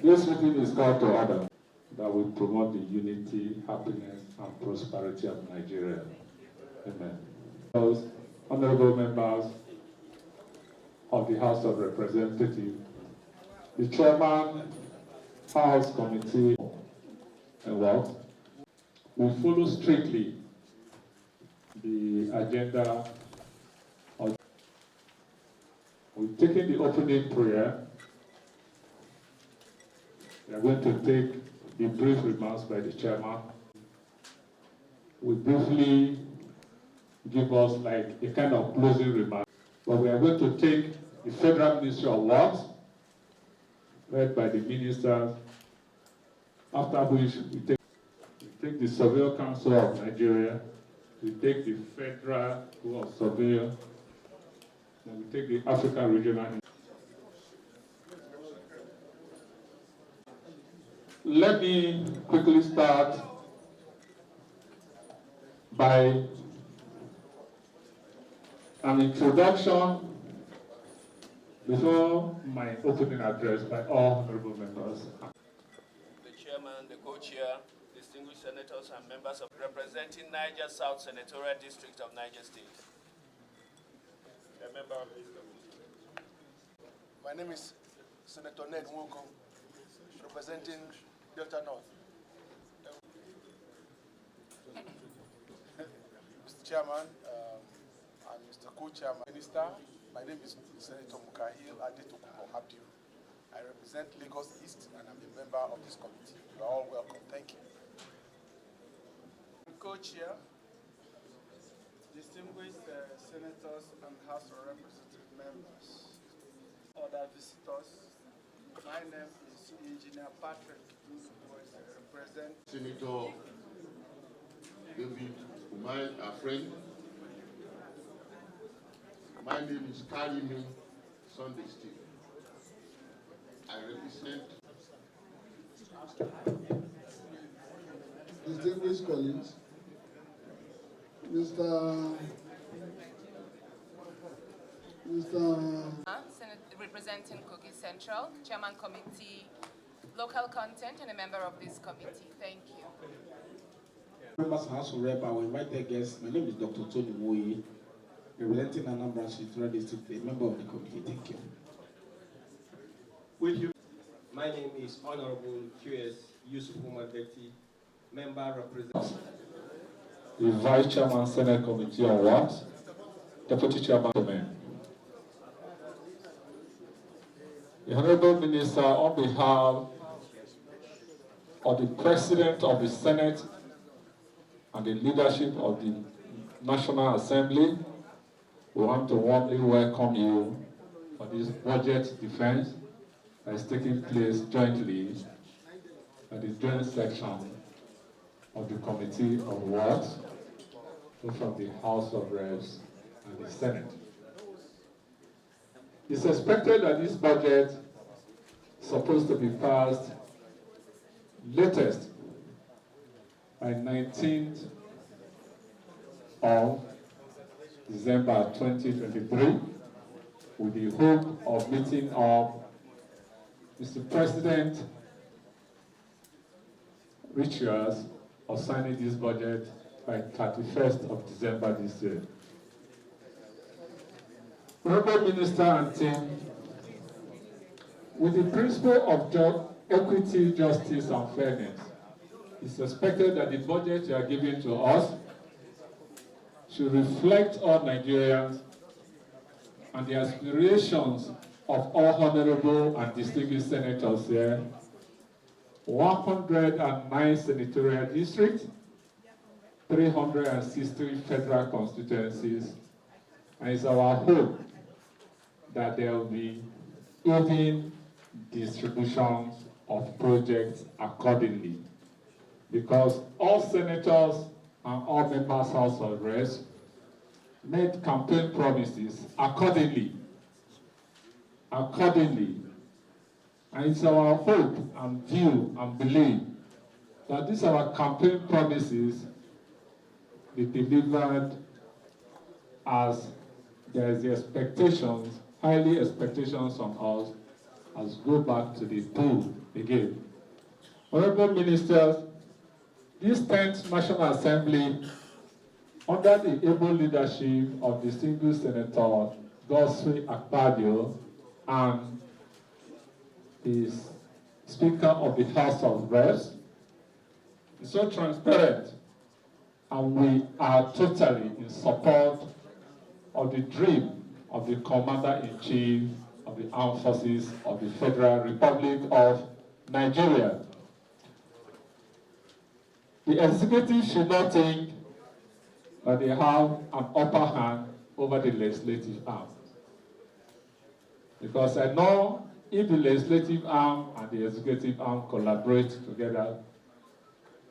This meeting is called to order that will promote the unity, happiness, and prosperity of Nigeria. Amen. Those honorable members of the House of Representatives, the Chairman, House Committee, and what? We follow strictly the agenda. We've taken the opening prayer. We are going to take the brief remarks by the chairman. We briefly give us like a kind of closing remark. But we are going to take the Federal Ministry of Works, led by the ministers, after which we take the Surveyor Council of Nigeria, we take the Federal Board of Surveyor, and we take the African Regional. Let me quickly start by an introduction before my opening address by all honorable members. The chairman, the co-chair, distinguished senators and members of representing Niger South Senatorial District of Niger State. A member of this committee. My name is Senator Ned Nwoko, representing Delta North. Mr. Chairman and Mr. Co-Chairman, Minister, my name is Senator Mukahil Adetokunbo Abdiu. I represent Lagos East and I'm a member of this committee. You are all welcome. Thank you. Co-Chair, distinguished senators and House of Representative members, other visitors, my name is Engineer Patrick, who represents Senator David Umahi, our friend. My name is Karimi Sunday Steve. I represent distinguished colleagues, Mr. Senate representing Kogi Central, Chairman Committee, Local Content, and a member of this committee. Thank you. Members of House of Rep, I will invite their guests. My name is Dr. Tony Moyi, representing Anambra Senatorial District, a member of the committee. Thank you. With you. My name is Honorable QS Yusuf Umadeti, member representing The Vice Chairman, Senate Committee on Works, Deputy Chairman, the Honorable Minister, on behalf of the President of the Senate and the leadership of the National Assembly, we want to warmly welcome you for this budget defense that is taking place jointly at the joint section of the Committee of Works, from the House of Reps and the Senate. It's expected that this budget is supposed to be passed latest by 19th of December 2023, with the hope of meeting up Mr. President rituals of signing this budget by 31st of December this year. Honorable Minister and team, with the principle of equity, justice, and fairness, it's expected that the budget you are giving to us should reflect all Nigerians and the aspirations of all honorable and distinguished senators here, 109 senatorial districts, 360 federal constituencies, and it's our hope that there will be even distribution of projects accordingly. Because all senators and all members of House of Reps made campaign promises accordingly. And it's our hope and view and belief that these our campaign promises be delivered as there is the expectations, highly expectations on us, as go back to the pool again. Honorable Ministers, this 10th National Assembly, under the able leadership of distinguished Senator Godswill Akpabio and the Speaker of the House of Reps, is so transparent, and we are totally in support of the dream of the Commander-in-Chief of the Armed Forces of the Federal Republic of Nigeria. The executive should not think that they have an upper hand over the legislative arm. Because I know if the legislative arm and the executive arm collaborate together,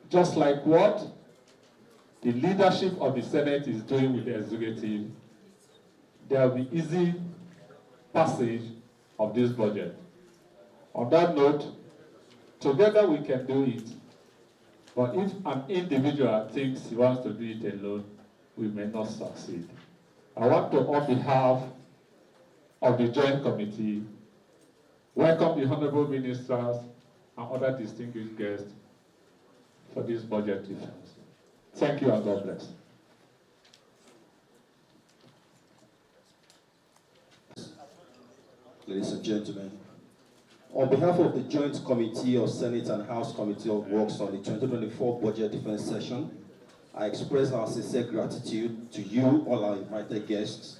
just like what the leadership of the Senate is doing with the executive, there will be easy passage of this budget. On that note, together we can do it. But if an individual thinks he wants to do it alone, we may not succeed. I want to, on behalf of the Joint Committee, welcome the Honorable Ministers and other distinguished guests for this budget defense. Thank you and God bless. Ladies and gentlemen, on behalf of the Joint Committee of Senate and House Committee of Works on the 2024 Budget Defense Session, I express our sincere gratitude to you, all our invited guests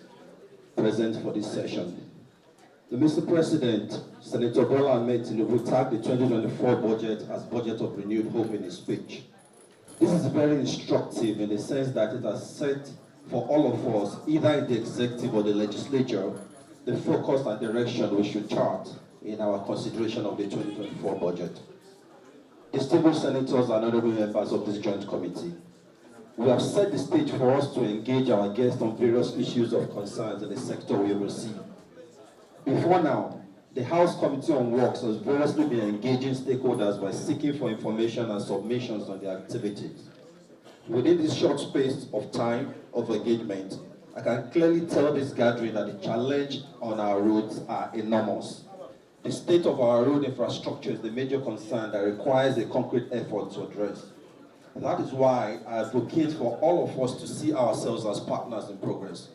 present for this session. Mr. President, Senator Bola Ahmed Tinubu tagged the 2024 budget as budget of renewed hope in his speech. This is very instructive in the sense that it has set for all of us, either in the executive or the legislature, the focus and direction we should chart in our consideration of the 2024 budget. Distinguished senators and honorable members of this joint committee, we have set the stage for us to engage our guests on various issues of concerns in the sector we oversee. Before now, the House Committee on Works has variously been engaging stakeholders by seeking for information and submissions on their activities. Within this short space of time of engagement, I can clearly tell this gathering that the challenge on our roads are enormous. The state of our road infrastructure is the major concern that requires a concrete effort to address. And that is why I advocate for all of us to see ourselves as partners in progress.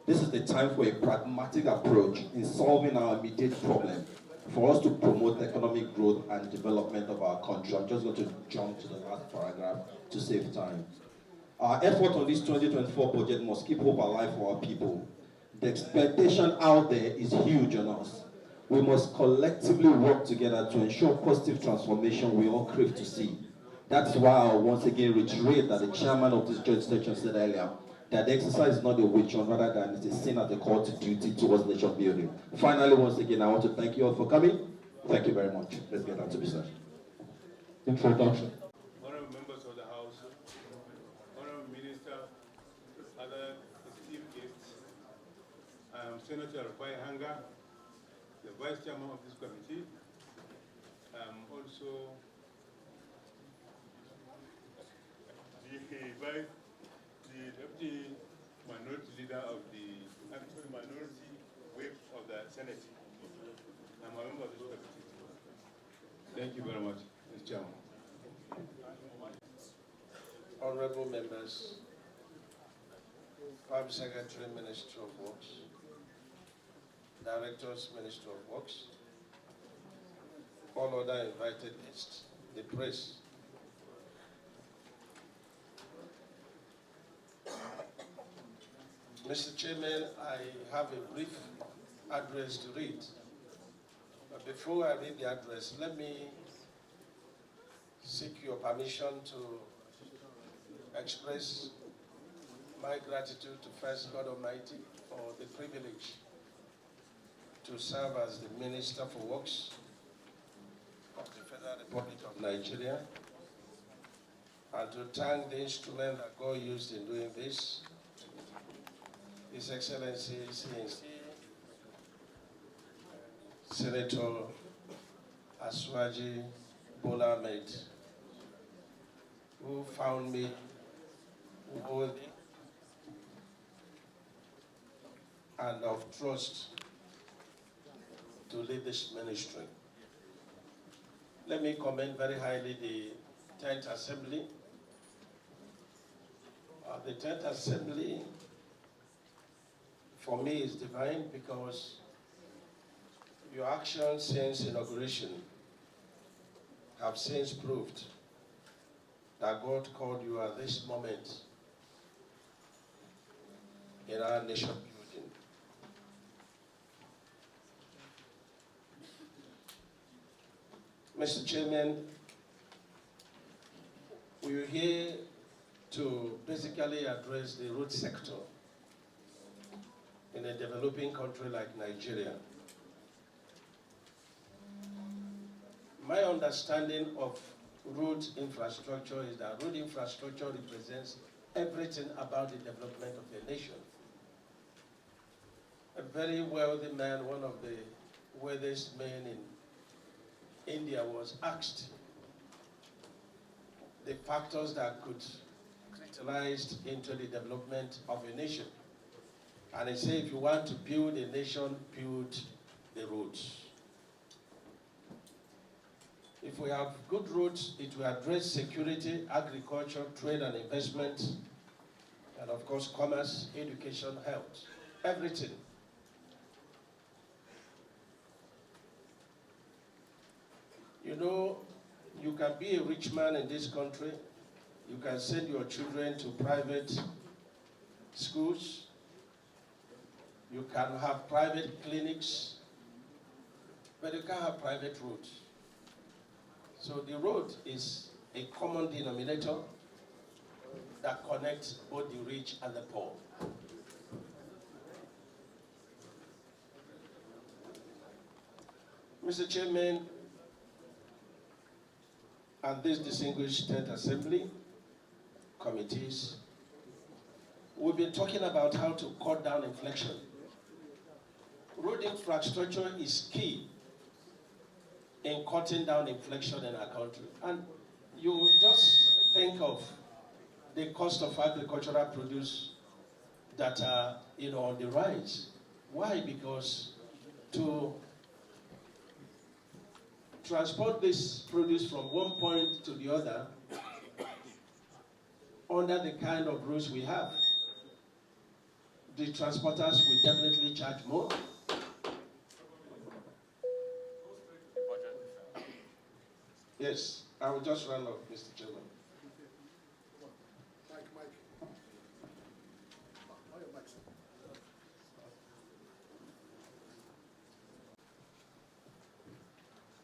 This is the time for a pragmatic approach in solving our immediate problem, for us to promote economic growth and development of our country. I'm just going to jump to the last paragraph to save time. Our effort on this 2024 budget must keep hope alive for our people. The expectation out there is huge on us. We must collectively work together to ensure positive transformation we all crave to see. That's why I once again reiterate that the chairman of this joint session said earlier that the exercise is not a witch hunt, rather than it is seen as a call to duty towards nation building. Finally, once again, I want to thank you all for coming. Thank you very much. Let's get down to business. Introduction. Honorable members of the House, Honorable Minister, other esteemed guests, I am Senator Rufai Hanga, the Vice Chairman of this committee. I am also the Deputy Minority Leader of the Minority Whip of the Senate. I'm a member of this committee. Thank you very much, Mr. Chairman. Honorable members, Prime Secretary, Ministry of Works, Directors, Ministry of Works, all other invited guests, the press. Mr. Chairman, I have a brief address to read. But before I read the address, let me seek your permission to express my gratitude to first God Almighty for the privilege to serve as the Minister for Works Republic of Nigeria, and to thank the instrument that God used in doing this, His Excellency CNC, Senator Aswaji Bola Ahmed, who found me worthy and of trust to lead this ministry. Let me commend very highly the 10th Assembly. The 10th Assembly, for me, is divine because your actions since inauguration have since proved that God called you at this moment in our nation building. Mr. Chairman, we are here to basically address the road sector in a developing country like Nigeria. My understanding of road infrastructure is that road infrastructure represents everything about the development of a nation. A very wealthy man, one of the wealthiest men in India, was asked the factors that could crystallize into the development of a nation. And he said, if you want to build a nation, build the roads. If we have good roads, it will address security, agriculture, trade and investment, and of course commerce, education, health, everything. You know, you can be a rich man in this country, you can send your children to private schools, you can have private clinics, but you can't have private roads. So the road is a common denominator that connects both the rich and the poor. Mr. Chairman, and this distinguished 10th Assembly committees, we've been talking about how to cut down inflation. Road infrastructure is key in cutting down inflation in our country. And you just think of the cost of agricultural produce that are, on the rise. Why? Because to transport this produce from one point to the other, under the kind of rules we have, the transporters will definitely charge more. Yes, I will just run off, Mr. Chairman.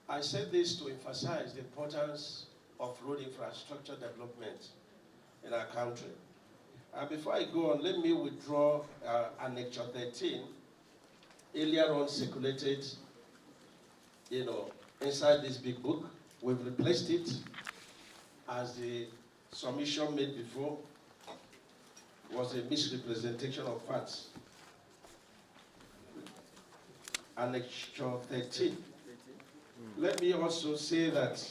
I said this to emphasize the importance of road infrastructure development in our country. Before I go on, let me withdraw Annex 13, earlier on circulated, inside this big book. We've replaced it as the submission made before was a misrepresentation of facts. Annex 13. Let me also say that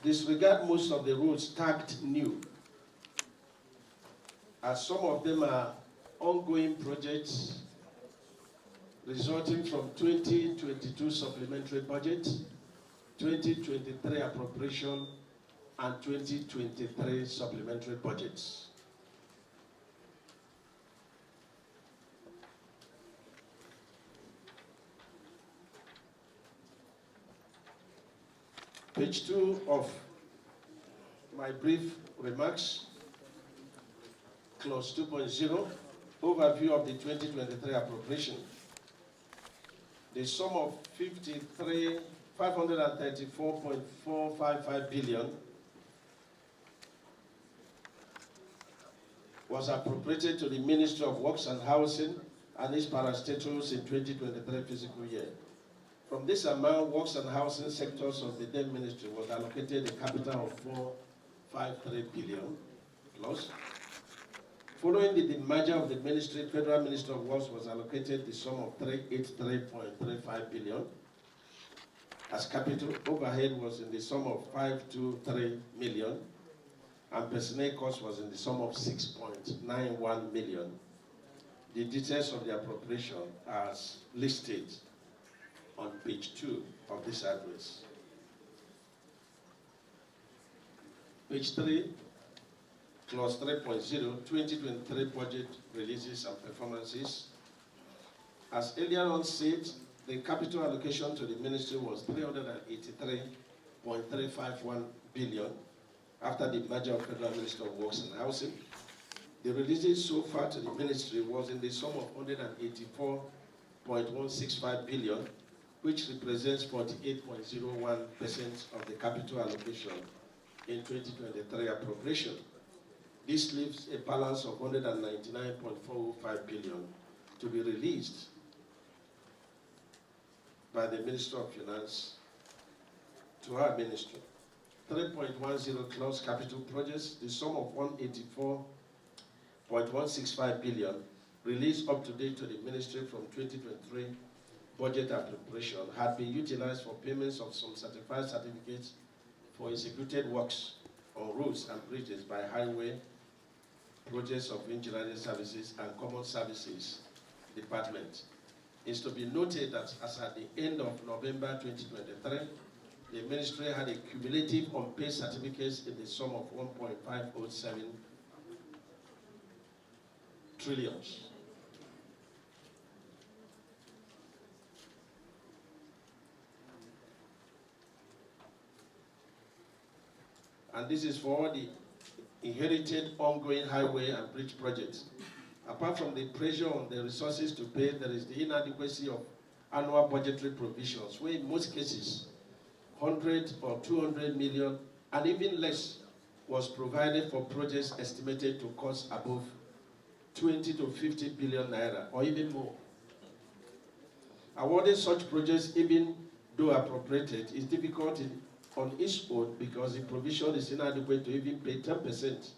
disregard most of the roads tagged new, as some of them are ongoing projects resulting from 2022 supplementary budget, 2023 appropriation, and 2023 supplementary budgets. Page 2 of my brief remarks, clause 2.0, overview of the 2023 appropriation. The sum of 534.455 billion was appropriated to the Ministry of Works and Housing and its parastatals in 2023 fiscal year. From this amount, works and housing sectors of the then ministry was allocated a capital of 453 billion plus. Following the demerger of the ministry, Federal Ministry of Works was allocated the sum of 383.35 billion. As capital overhead was in the sum of 523 million, and personnel cost was in the sum of 6.91 million. The details of the appropriation are listed on page 2 of this address. Page 3, clause 3.0, 2023 budget releases and performances. As earlier on said, the capital allocation to the ministry was 383.351 billion after the merger of Federal Ministry of Works and Housing. The releases so far to the ministry was in the sum of 184.165 billion, which represents 48.01% of the capital allocation in 2023 appropriation. This leaves a balance of 199.405 billion to be released by the Minister of Finance to our ministry. 3.10 close capital projects, the sum of 184.165 billion released up to date to the ministry from 2023 budget appropriation had been utilized for payments of some certified certificates for executed works on roads and bridges by highway, projects of engineering services and common services department. It's to be noted that as at the end of November 2023, the ministry had a cumulative unpaid certificates in the sum of 1.507 trillions. And this is for the inherited ongoing highway and bridge projects. Apart from the pressure on the resources to pay, there is the inadequacy of annual budgetary provisions, where in most cases, 100 or 200 million, and even less, was provided for projects estimated to cost above 20 to 50 billion naira, or even more. Awarding such projects, even though appropriated, is difficult on its own because the provision is inadequate to even pay 10%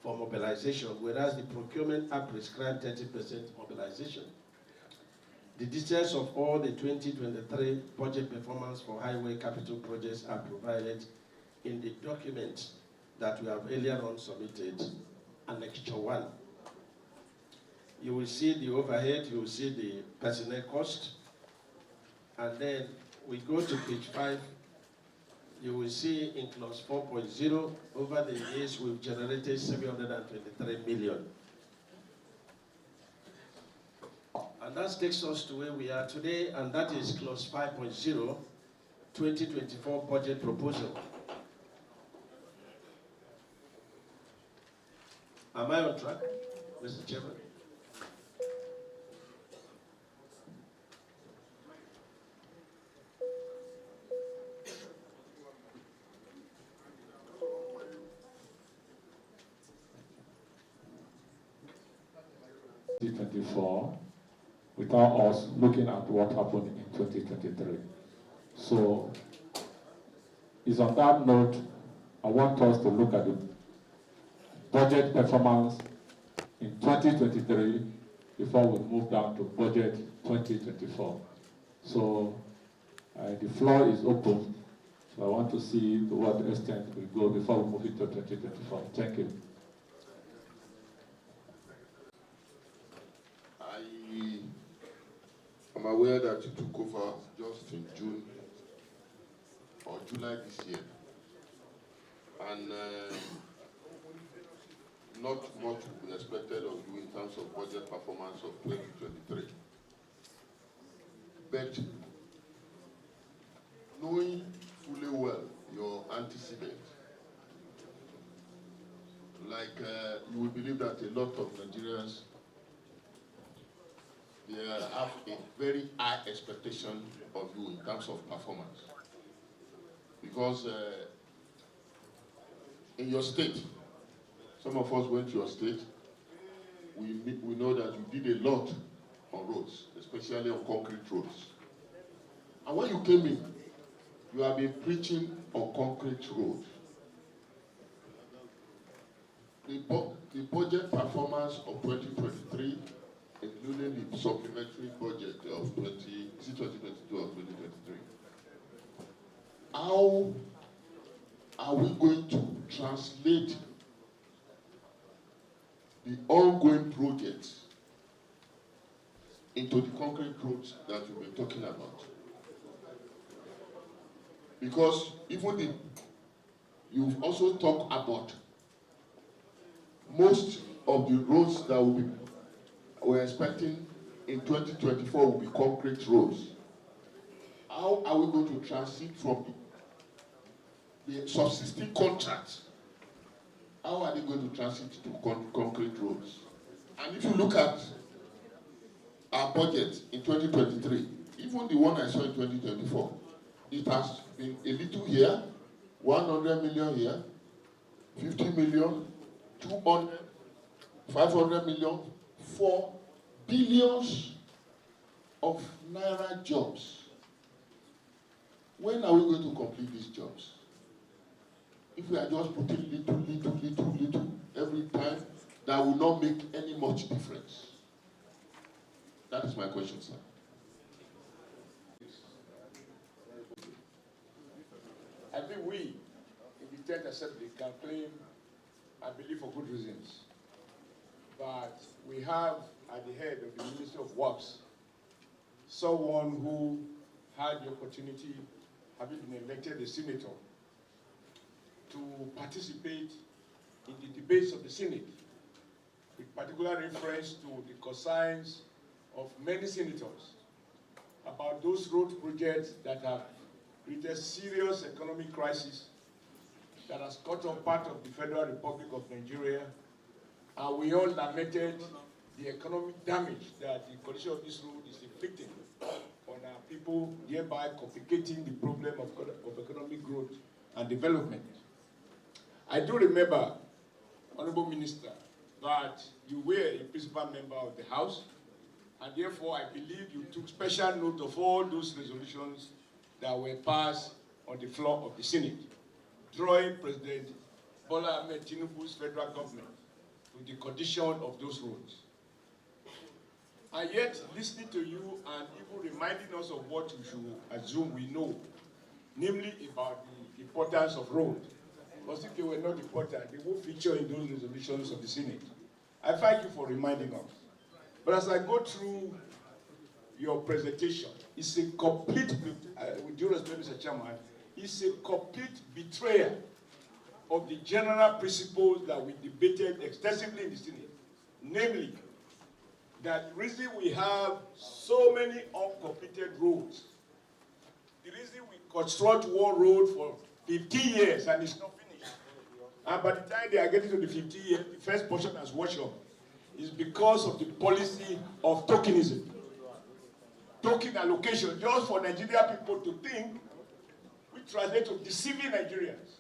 for mobilization, whereas the procurement act prescribed 30% mobilization. The details of all the 2023 budget performance for highway capital projects are provided in the document that we have earlier on submitted, Annexure 1. You will see the overhead, you will see the personnel cost, and then we go to page 5. You will see in clause 4.0, over the years we've generated 723 million. And that takes us to where we are today, and that is clause 5.0, 2024 budget proposal. Am I on track, Mr. Chairman? Without us looking at what happened in 2023. So, it's on that note, I want us to look at the budget performance in 2023 before we move down to budget 2024. So, the floor is open. So I want to see to what extent we go before we move into 2024. Thank you. I'm aware that you took over just in June or July this year, and not much will be expected of you in terms of budget performance of 2023. But knowing fully well your antecedents, like you will believe that a lot of Nigerians, they have a very high expectation of you in terms of performance. Because in your state, some of us went to your state, we know that you did a lot on roads, especially on concrete roads. And when you came in, you have been preaching on concrete roads. The budget performance of 2023, including the supplementary budget of 2022 or 2023, how are we going to translate the ongoing projects into the concrete roads that we've been talking about? Because you've also talked about most of the roads that we're expecting in 2024 will be concrete roads. How are we going to transit from the subsisting contracts? How are they going to transit to concrete roads? And if you look at our budget in 2023, even the one I saw in 2024, it has been a little here, 100 million here, 50 million, 200, 500 million, for billions of naira jobs. When are we going to complete these jobs? If we are just putting little every time, that will not make any much difference. That is my question, sir. I think we, in the 10th Assembly, can claim, I believe for good reasons, but we have at the head of the Ministry of Works someone who had the opportunity, having been elected a senator, to participate in the debates of the Senate, with particular reference to the concerns of many senators about those road projects that have created serious economic crisis that has cut off part of the Federal Republic of Nigeria, and we all lamented the economic damage that the condition of this road is inflicting on our people, thereby complicating the problem of economic growth and development. I do remember, Honorable Minister, that you were a principal member of the House, and therefore I believe you took special note of all those resolutions that were passed on the floor of the Senate, drawing President Bola Ahmed Tinubu's federal government to the condition of those roads. And yet, listening to you and even reminding us of what we should assume we know, namely about the importance of roads, because if they were not important, they would feature in those resolutions of the Senate. I thank you for reminding us. But as I go through your presentation, it's a complete, with due respect, Mr. Chairman, it's a complete betrayal of the general principles that we debated extensively in the Senate. Namely, that the reason we have so many uncompleted roads, the reason we construct one road for 15 years and it's not finished, and by the time they are getting to the 15 years, the first portion has washed up, is because of the policy of tokenism. Token allocation, just for Nigerian people to think, we translate to deceiving Nigerians,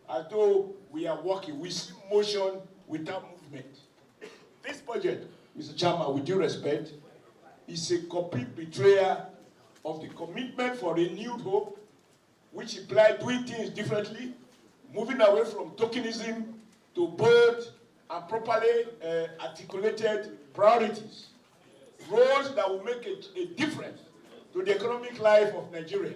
as though we are working. We see motion without movement. This budget, Mr. Chairman, with due respect, is a complete betrayal of the commitment for renewed hope, which implies doing things differently, moving away from tokenism to bold and properly articulated priorities. Roads that will make a difference to the economic life of Nigeria.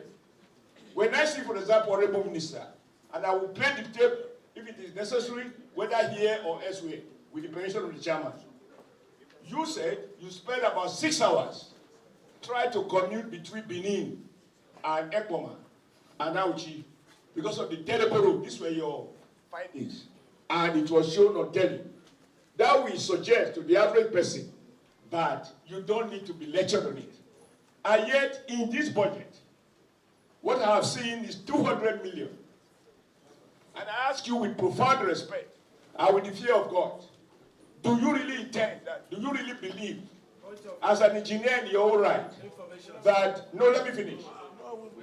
When I see, for example, Honorable Minister, and I will play the tape if it is necessary, whether here or elsewhere, with the permission of the chairman. You said you spent about 6 hours trying to commute between Benin and Ekpoma and Auchi because of the terrible road. These were your findings. And it was shown on telly. That will suggest to the average person that you don't need to be lectured on it. And yet, in this budget, what I have seen is 200 million. And I ask you with profound respect and with the fear of God, do you really intend that? Do you really believe, as an engineer in your own right, that, no, let me finish.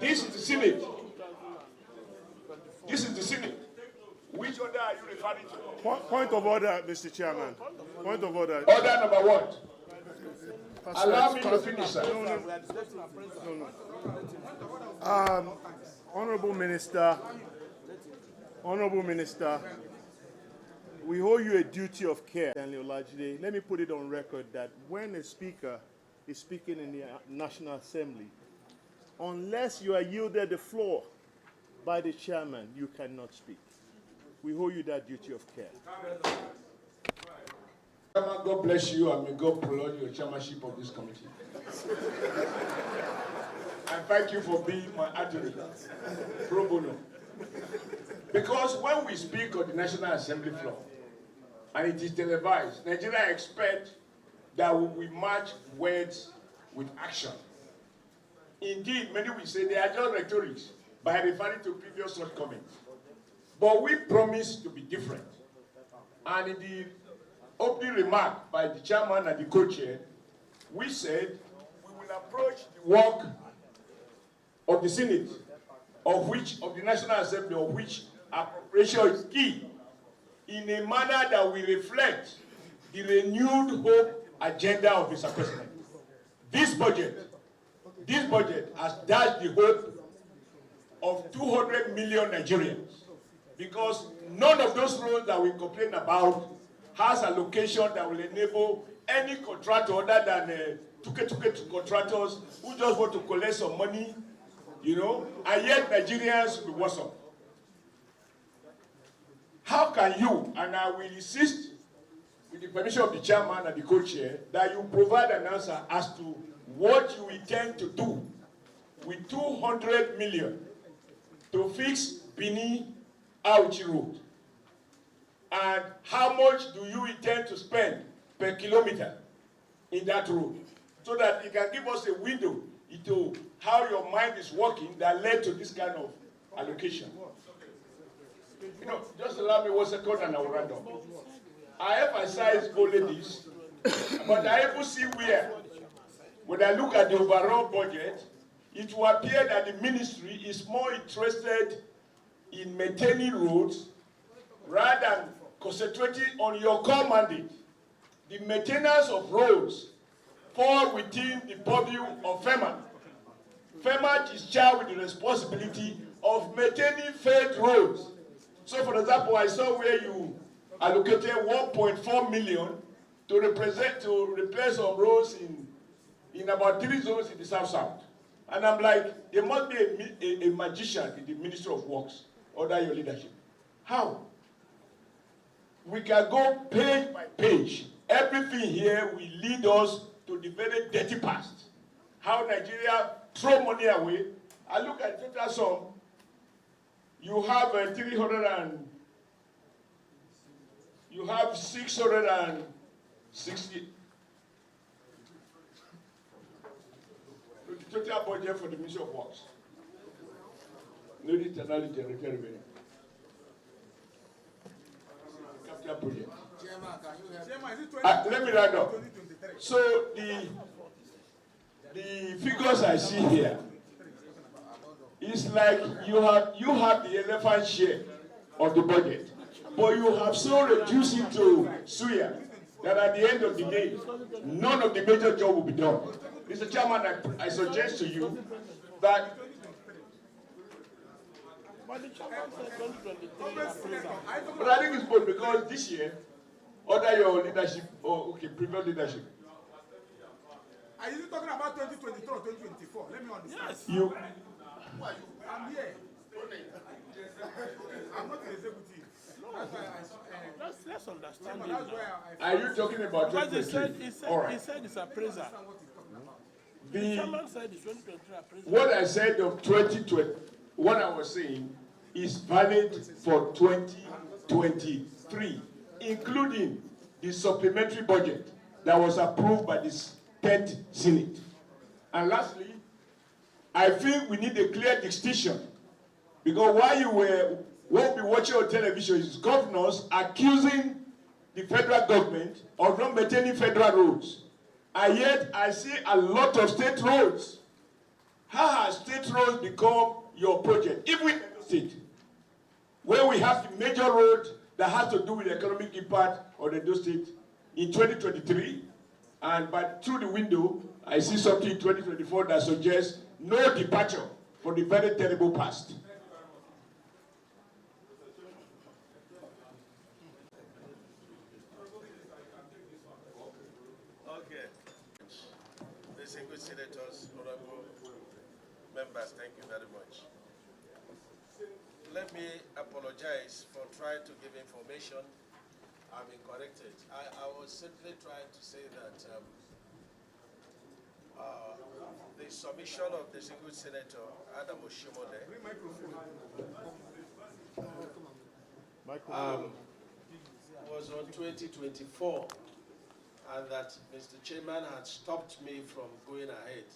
This is the Senate. This is the Senate. Which order are you referring to? Point of order, Mr. Chairman. Point of order. Order number what? Allow me to finish, sir. Honorable Minister, we owe you a duty of care, Daniel Olajide. Let me put it on record that when a speaker is speaking in the National Assembly, unless you are yielded the floor by the chairman, you cannot speak. We owe you that duty of care. Chairman, God bless you and may God prolong your chairmanship of this committee. And thank you for being my attorney, pro bono. Because when we speak on the National Assembly floor, and it is televised, Nigeria expects that we match words with action. Indeed, many will say they are just rhetorics by referring to previous shortcomings. But we promise to be different. And in the opening remark by the chairman and the co-chair, we said we will approach the work of the Senate, of the National Assembly, of which appropriation is key, in a manner that will reflect the renewed hope agenda of Mr. President. This budget has dashed the hope of 200 million Nigerians, because none of those roads that we complain about has a location that will enable any contractor other than tuke contractors who just want to collect some money, and yet Nigerians will worse off. How can you, and I will insist with the permission of the chairman and the co-chair, that you provide an answer as to what you intend to do with 200 million to fix Benin-Auchi Road? And how much do you intend to spend per kilometer in that road? So that it can give us a window into how your mind is working that led to this kind of allocation. Just allow me 1 second and I will round up. I emphasize only this, but I even see where, when I look at the overall budget, it will appear that the ministry is more interested in maintaining roads rather than concentrating on your core mandate. The maintenance of roads fall within the purview of FEMA. FEMA is charged with the responsibility of maintaining failed roads. So, for example, I saw where you allocated 1.4 million to replace some roads in about 3 zones in the South. And I'm like, there must be a magician in the Ministry of Works under your leadership. How? We can go page by page. Everything here will lead us to the very dirty past. How Nigeria throw money away. I look at the total sum. You have 660. The total budget for the Ministry of Works. No internal generated revenue. Capital project. Let me round up. So the figures I see here, it's like you have the elephant share of the budget, but you have so reduced it to suya that at the end of the day, none of the major job will be done. Mr. Chairman, I suggest to you that. But I think it's good because this year, under your leadership, previous leadership. Are you talking about 2023 or 2024? Let me understand. Yes. I'm here. I'm not the executive. Let's understand. Are you talking about 2023? He said it's appraiser. The chairman said it's 2023 appraiser. What I said of 2020, what I was saying is valid for 2023, including the supplementary budget that was approved by the 10th Senate. And lastly, I think we need a clear distinction, because while you won't be watching on television is governors accusing the federal government of not maintaining federal roads, and yet I see a lot of state roads. How has state roads become your project? Even in the state, where we have the major road that has to do with the economic impact of the state in 2023, But through the window, I see something in 2024 that suggests no departure from the very terrible past. Okay. Distinguished senators, honorable members, thank you very much. Let me apologize for trying to give information. I've been corrected. I was simply trying to say that the submission of the distinguished senator Adam Oshimole was on 2024, and that Mr. Chairman had stopped me from going ahead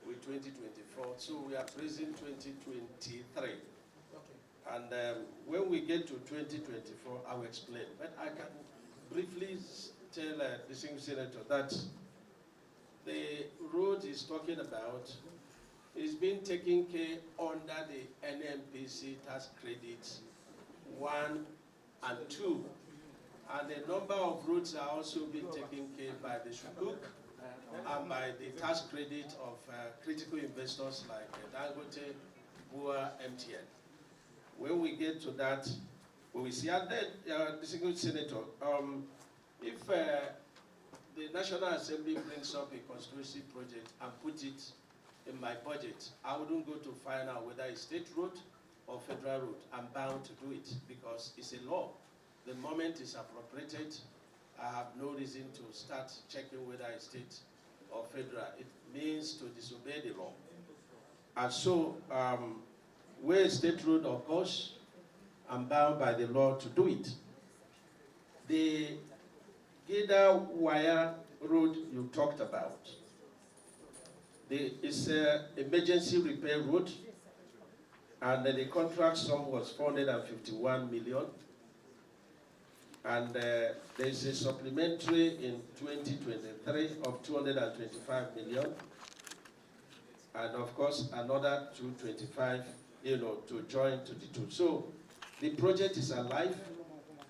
with 2024, so we are praising 2023. And when we get to 2024, I will explain. But I can briefly tell the distinguished senator that the road he's talking about is being taken care under the NMPC tax credits 1 and 2. And a number of roads are also being taken care by the Sukuk and by the tax credit of critical investors like Dangote, Bua, MTN. When we get to that, we will see. And then, distinguished senator, if the National Assembly brings up a constituency project and put it in my budget, I wouldn't go to find out whether it's state road or federal road. I'm bound to do it because it's a law. The moment it's appropriated, I have no reason to start checking whether it's state or federal. It means to disobey the law. And so, where a state road occurs, I'm bound by the law to do it. The Gida Wire Road you talked about, it's an emergency repair road, and the contract sum was 451 million. And there's a supplementary in 2023 of 225 million. And of course, another 225, to join to the two. So the project is alive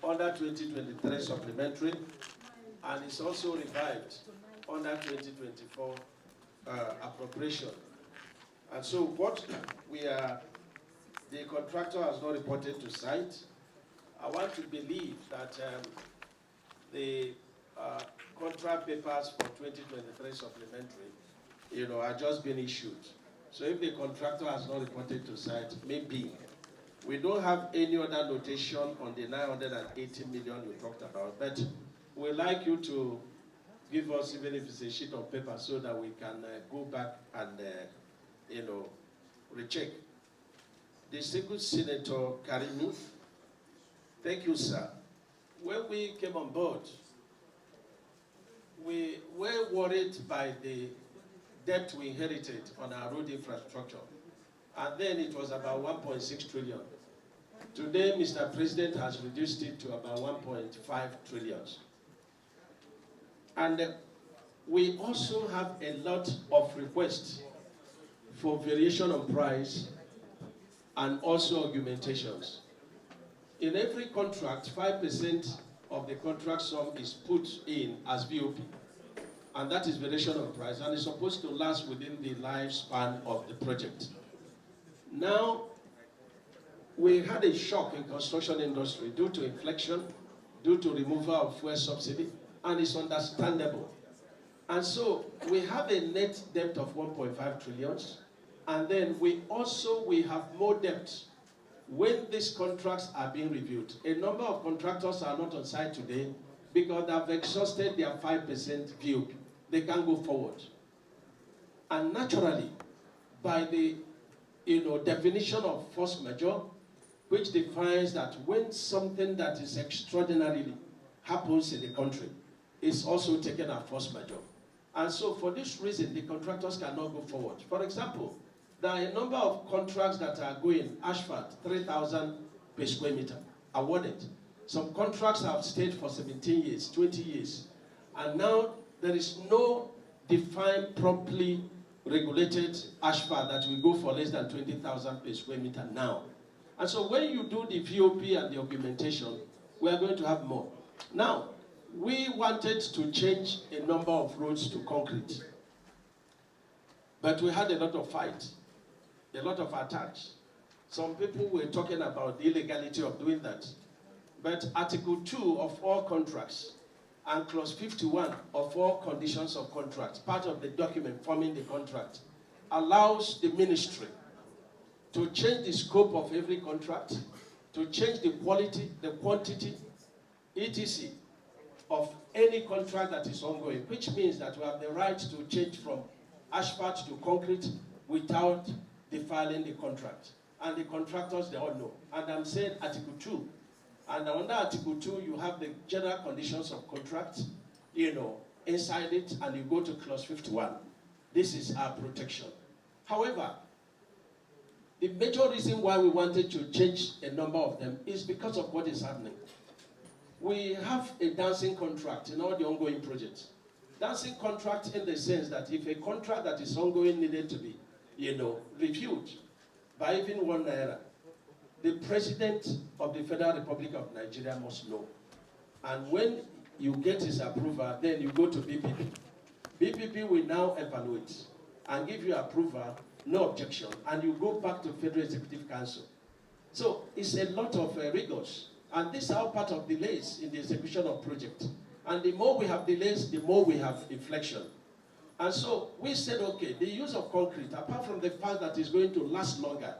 under 2023 supplementary, and it's also revived under 2024 appropriation. And so what the contractor has not reported to site. I want to believe that the contract papers for 2023 supplementary, are just being issued. So if the contractor has not reported to site, maybe. We don't have any other notation on the 980 million you talked about, but we'd like you to give us, even if it's a sheet of paper, so that we can go back and, recheck. Distinguished Senator Karimi, thank you, sir. When we came on board, we were worried by the debt we inherited on our road infrastructure. And then it was about 1.6 trillion. Today, Mr. President has reduced it to about 1.5 trillion. And we also have a lot of requests for variation on price and also augmentations. In every contract, 5% of the contract sum is put in as VOP. And that is variation of price, and it's supposed to last within the lifespan of the project. Now, we had a shock in construction industry due to inflation, due to removal of fuel subsidy, and it's understandable. And so we have a net debt of 1.5 trillion, and then we have more debt when these contracts are being reviewed. A number of contractors are not on site today because they have exhausted their 5% VOP. They can't go forward. And naturally, by the definition of force majeure, which defines that when something that is extraordinarily happens in the country, it's also taken as force majeure. And so for this reason, the contractors cannot go forward. For example, there are a number of contracts that are going, asphalt, 3,000 per square meter, awarded. Some contracts have stayed for 17 years, 20 years. And now there is no defined, properly regulated asphalt that will go for less than 20,000 per square meter now. And so when you do the VOP and the augmentation, we are going to have more. Now, We wanted to change a number of roads to concrete, but we had a lot of fight, a lot of attacks. Some people were talking about the illegality of doing that. But Article 2 of all contracts and Clause 51 of all conditions of contracts, part of the document forming the contract, allows the ministry to change the scope of every contract, to change the quality, the quantity, etc. of any contract that is ongoing, which means that we have the right to change from asphalt to concrete without defiling the contract. And the contractors, they all know. And I'm saying Article 2. And under Article 2, you have the general conditions of contract, inside it, and you go to Clause 51. This is our protection. However, the major reason why we wanted to change a number of them is because of what is happening. We have a dancing contract in all the ongoing projects. Dancing contract in the sense that if a contract that is ongoing needed to be, reviewed by even 1 naira, the President of the Federal Republic of Nigeria must know. And when you get his approval, then you go to BPP. BPP will now evaluate and give you approval, no objection, and you go back to Federal Executive Council. So it's a lot of rigors, and these are part of delays in the execution of project. And the more we have delays, the more we have inflection. And so we said, okay, the use of concrete, apart from the fact that it's going to last longer,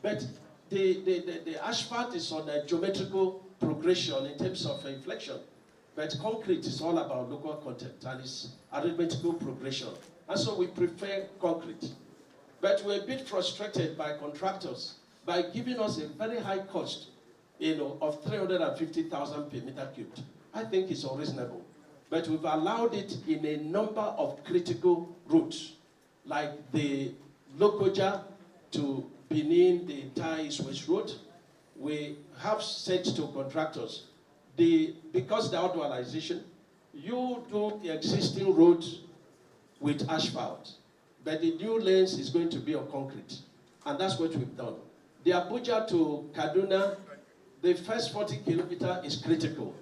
but the asphalt is on a geometrical progression in terms of inflection. But concrete is all about local content and it's arithmetical progression. And so we prefer concrete. But we're a bit frustrated by contractors by giving us a very high cost, of 350,000 per meter cubed. I think it's unreasonable. But we've allowed it in a number of critical routes, like the Lokoja to Benin, the entire East-West Road. We have said to contractors, because the outdualization, you do the existing roads with asphalt, but the new lanes is going to be on concrete. And that's what we've done. The Abuja to Kaduna, the first 40 kilometers is critical.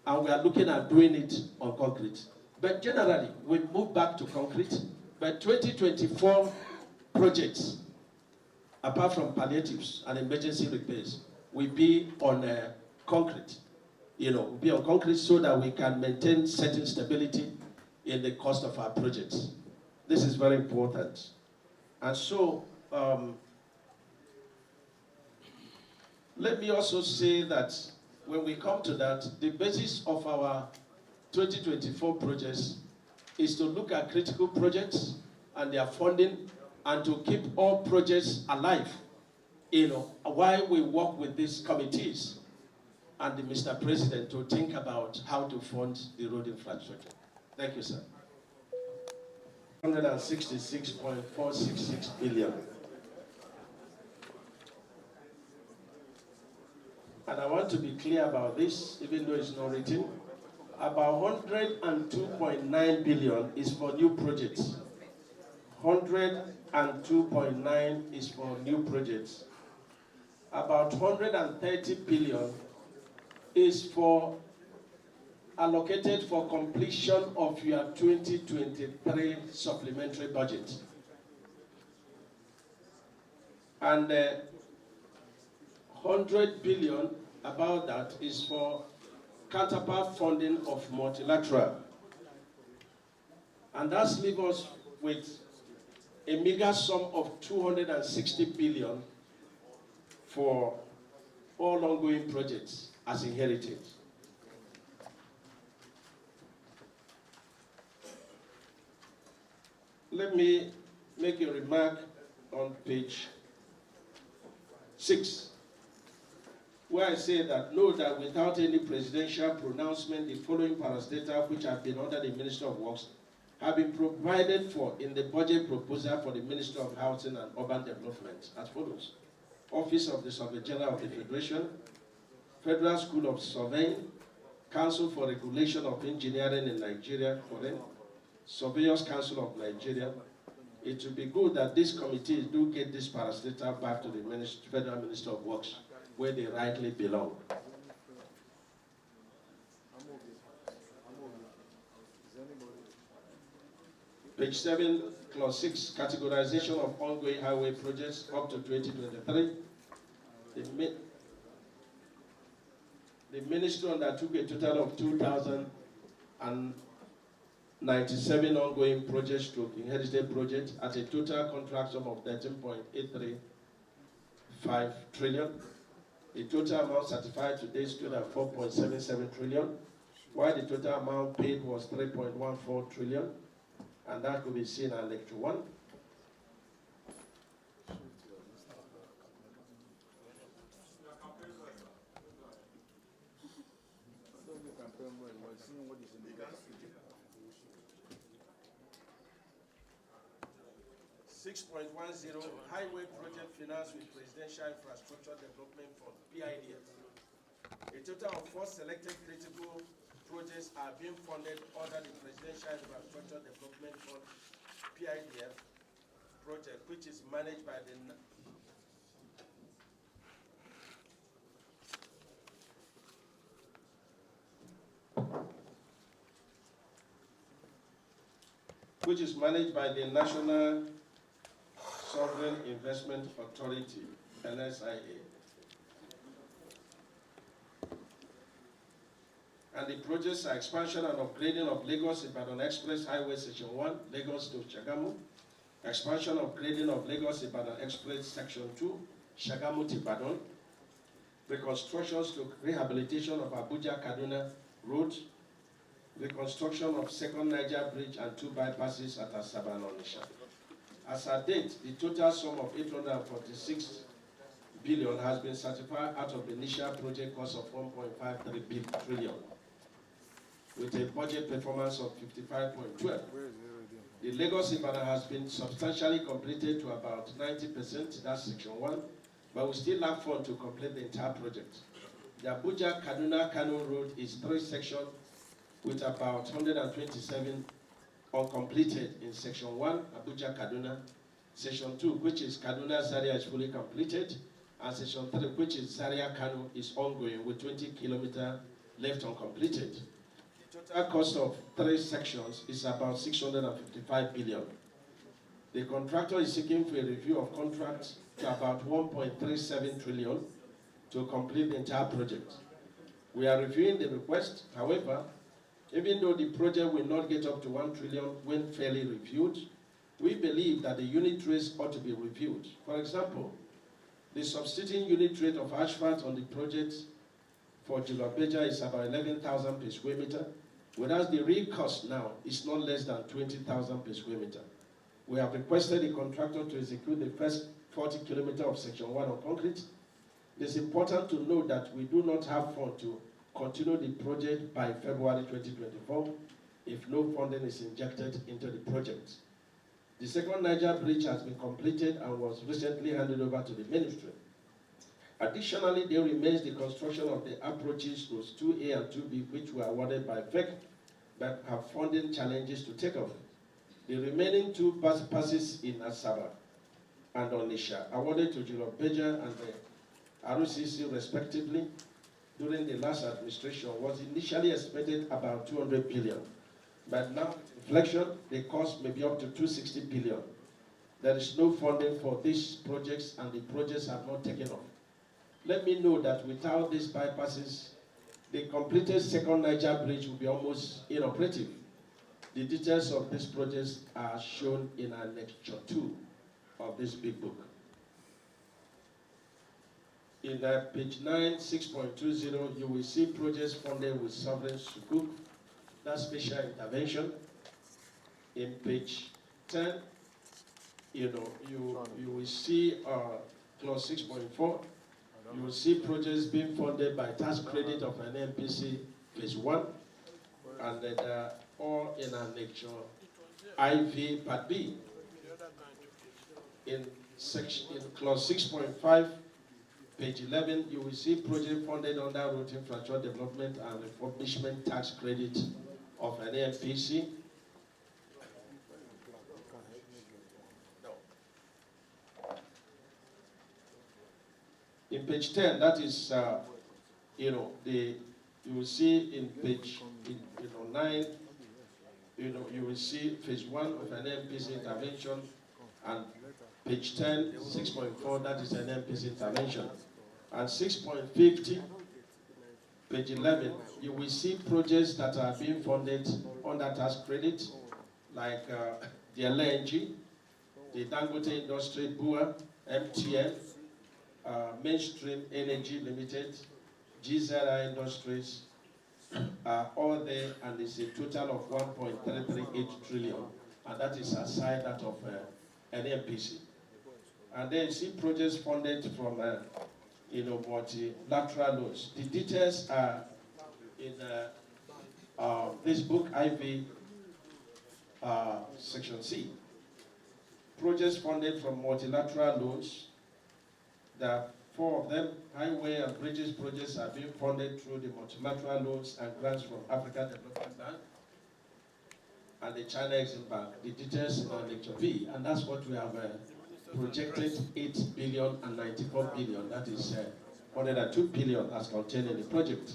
And we are looking at doing it on concrete. But generally, we move back to concrete. But 2024 projects, apart from palliatives and emergency repairs, will be on concrete. Will be on concrete so that we can maintain certain stability in the cost of our projects. This is very important. And so, let me also say that when we come to that, the basis of our 2024 projects is to look at critical projects and their funding and to keep all projects alive, while we work with these committees and the Mr. President to think about how to fund the road infrastructure. Thank you, sir. 166.466 billion. And I want to be clear about this, even though it's not written. About 102.9 billion is for new projects. 102.9 is for new projects. About 130 billion is allocated for completion of your 2023 supplementary budget. And 100 billion, about that, is for counterpart funding of multilateral. And that's leaves us with a meager sum of 260 billion for all ongoing projects as inherited. Let me make a remark on page 6. Where I say that, note that without any presidential pronouncement, the following parastatals, which have been under the Ministry of Works, have been provided for in the budget proposal for the Ministry of Housing and Urban Development as follows. Office of the Surveyor General of the Federation, Federal School of Surveying, Council for Regulation of Engineering in Nigeria, Surveyors Council of Nigeria. It would be good that these committees do get this parastatal back to the Federal Ministry of Works, where they rightly belong. Page 7, Clause 6, categorization of ongoing highway projects up to 2023. The ministry undertook a total of 2,097 ongoing projects to inherited projects at a total contract sum of 13.835 trillion. The total amount certified today stood at 4.77 trillion, while the total amount paid was 3.14 trillion, and that could be seen in Lecture 1. $6.10 Highway Project Finance with Presidential Infrastructure Development Fund, PIDF. A total of 4 selected critical projects are being funded under the Presidential Infrastructure Development Fund, PIDF project, which is managed by the National Sovereign Investment Authority, NSIA. And the projects are expansion and upgrading of Lagos-Ibadan Express Highway Section 1, Lagos to Shagamu, expansion and upgrading of Lagos-Ibadan Express Section 2, Shagamu to Ibadan, reconstructions to rehabilitation of Abuja-Kaduna Road, reconstruction of Second Niger Bridge and 2 bypasses at Asaba and Onitsha. As at date, the total sum of 846 billion has been certified out of the initial project cost of 1.53 trillion, with a budget performance of 55.12. The Lagos-Ibadan has been substantially completed to about 90%, that's Section 1, but we still lack funds to complete the entire project. The Abuja-Kaduna-Kano Road is 3 sections with about 127 uncompleted in Section 1, Abuja-Kaduna, Section 2, which is Kaduna-Zaria, is fully completed, and Section 3, which is Zaria-Kano, is ongoing with 20 kilometers left uncompleted. The total cost of 3 sections is about 655 billion. The contractor is seeking for a review of contracts to about 1.37 trillion to complete the entire project. We are reviewing the request. However, even though the project will not get up to 1 trillion when fairly reviewed, we believe that the unit rates ought to be reviewed. For example, the substituting unit rate of asphalt on the project for Jilobeja is about 11,000 per square meter, whereas the real cost now is not less than 20,000 per square meter. We have requested the contractor to execute the first 40 kilometers of Section 1 on concrete. It is important to note that we do not have funds to continue the project by February 2024 if no funding is injected into the project. The Second Niger Bridge has been completed and was recently handed over to the ministry. Additionally, there remains the construction of the approaches roads 2A and 2B, which were awarded by FEC, but have funding challenges to take off. The remaining 2 passes in Asaba and Onitsha, awarded to Jilobeja and the RCC respectively, during the last administration, was initially expected about 200 billion. But now, with inflation, the cost may be up to 260 billion. There is no funding for these projects, and the projects have not taken off. Let me know that without these bypasses, the completed Second Niger Bridge will be almost inoperative. The details of these projects are shown in our Lecture 2 of this big book. In page 9, 6.20, you will see projects funded with sovereign sukuk, that's special intervention. In page 10, you will see clause 6.4. You will see projects being funded by tax credit of an NPC phase 1, and then all in our lecture IV part B. In clause 6.5, page 11, you will see project funded under road infrastructure development and refurbishment tax credit of an NPC. In page 10, that is, you will see in page 9, you will see phase 1 of an NPC intervention, and page 10, 6.4, that is an NPC intervention. And 6.50, page 11, you will see projects that are being funded under tax credit, like the LNG, the Dangote Industry, BUA, MTN, Mainstream Energy Limited, GZI Industries, are all there, and it's a total of 1.338 trillion, and that is aside that of NMPC. And then you see projects funded from multilateral loans. The details are in this book, IV, section C. Projects funded from multilateral loans. There are 4 of them. Highway and bridges projects are being funded through the multilateral loans and grants from African Development Bank and the China Exim Bank. The details in our lecture B, and that's what we have projected 8 billion and 94 billion. That is 102 billion as contained in the project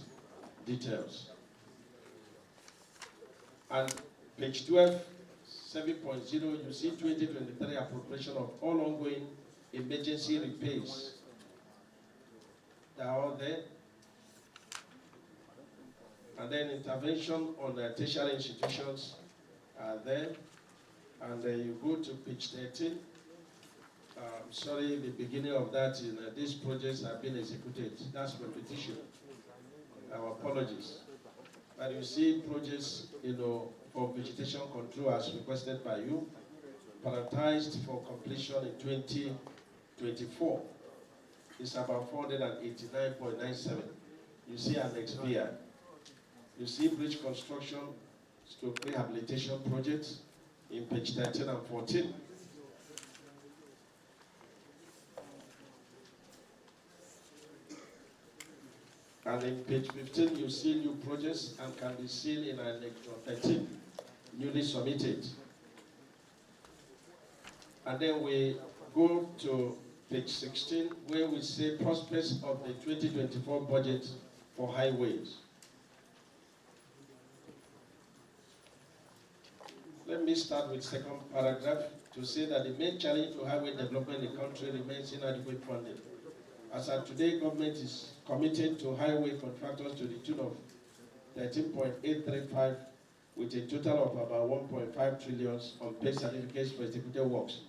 details. And page 12, 7.0, you see 2023 appropriation of all ongoing emergency repairs. They are all there. And then intervention on the tertiary institutions are there. And then you go to page 13. Sorry, the beginning of that, these projects have been executed. That's repetition. Our apologies. But you see projects, for vegetation control as requested by you, prioritized for completion in 2024. It's about 489.97. You see Annex B. You see bridge construction, stroke rehabilitation projects in page 13 and 14. And in page 15, you see new projects and can be seen in Annex 13, newly submitted. And then we go to page 16, where we say prospects of the 2024 budget for highways. Let me start with second paragraph to say that the main challenge to highway development in the country remains inadequate funding. As of today, government is committed to highway contractors to the tune of 13.835 with a total of about 1.5 trillion on paid certificates for executed works.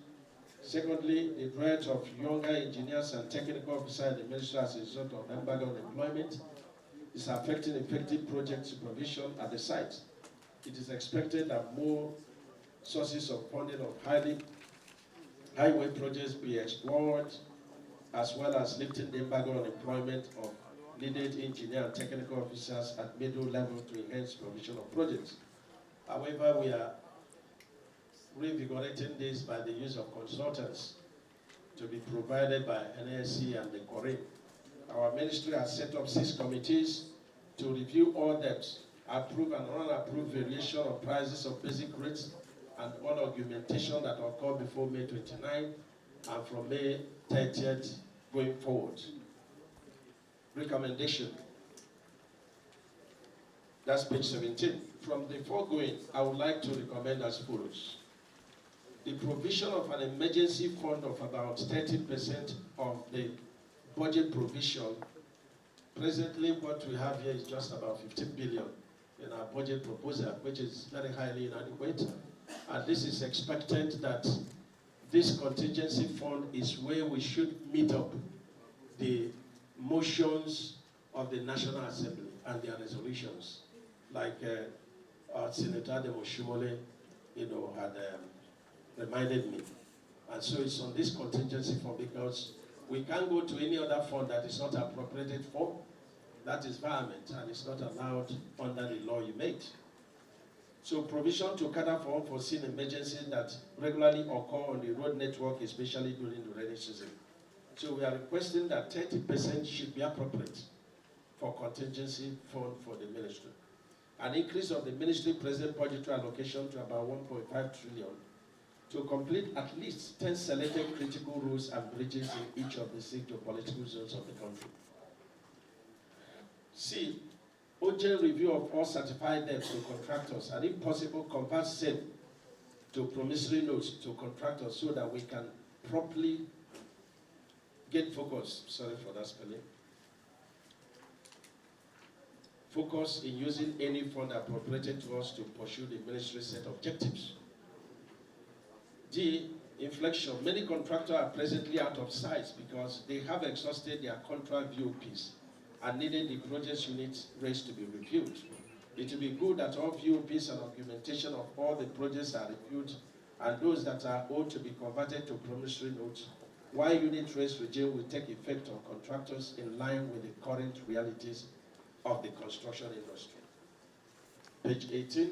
Secondly, the breadth of younger engineers and technical officers in the ministry as a result of embargo on employment is affecting effective project supervision at the site. It is expected that more sources of funding of highway projects be explored, as well as lifting the embargo on employment of needed engineer and technical officers at middle level to enhance supervision of projects. However, we are reinvigorating this by the use of consultants to be provided by NSC and the Korea. Our ministry has set up 6 committees to review all debts, approve and unapprove variation of prices of basic rates and all augmentation that occur before May 29 and from May 30th going forward. Recommendation. That's page 17. From the foregoing, I would like to recommend as follows. The provision of an emergency fund of about 30% of the budget provision. Presently, what we have here is just about 15 billion in our budget proposal, which is very highly inadequate. And this is expected that this contingency fund is where we should meet up the motions of the National Assembly and their resolutions, like Senator Demoshimole, had reminded me. And so it's on this contingency fund because we can't go to any other fund that is not appropriated for. That is environment, and it's not allowed under the law you made. So provision to cater for unforeseen emergencies that regularly occur on the road network, especially during the rainy season. So we are requesting that 30% should be appropriate for contingency fund for the ministry. An increase of the ministry present budgetary allocation to about 1.5 trillion to complete at least 10 selected critical roads and bridges in each of the 6 geopolitical zones of the country. C, urgent review of all certified debts to contractors, and if possible, convert same to promissory notes to contractors so that we can properly get focus. Sorry for that spelling. Focus in using any fund appropriated to us to pursue the ministry's set objectives. D, inflection. Many contractors are presently out of sight because they have exhausted their contract VOPs and needed the project unit rates to be reviewed. It will be good that all VOPs and documentation of all the projects are reviewed and those that are owed to be converted to promissory notes, while unit rates regime will take effect on contractors in line with the current realities of the construction industry. Page 18.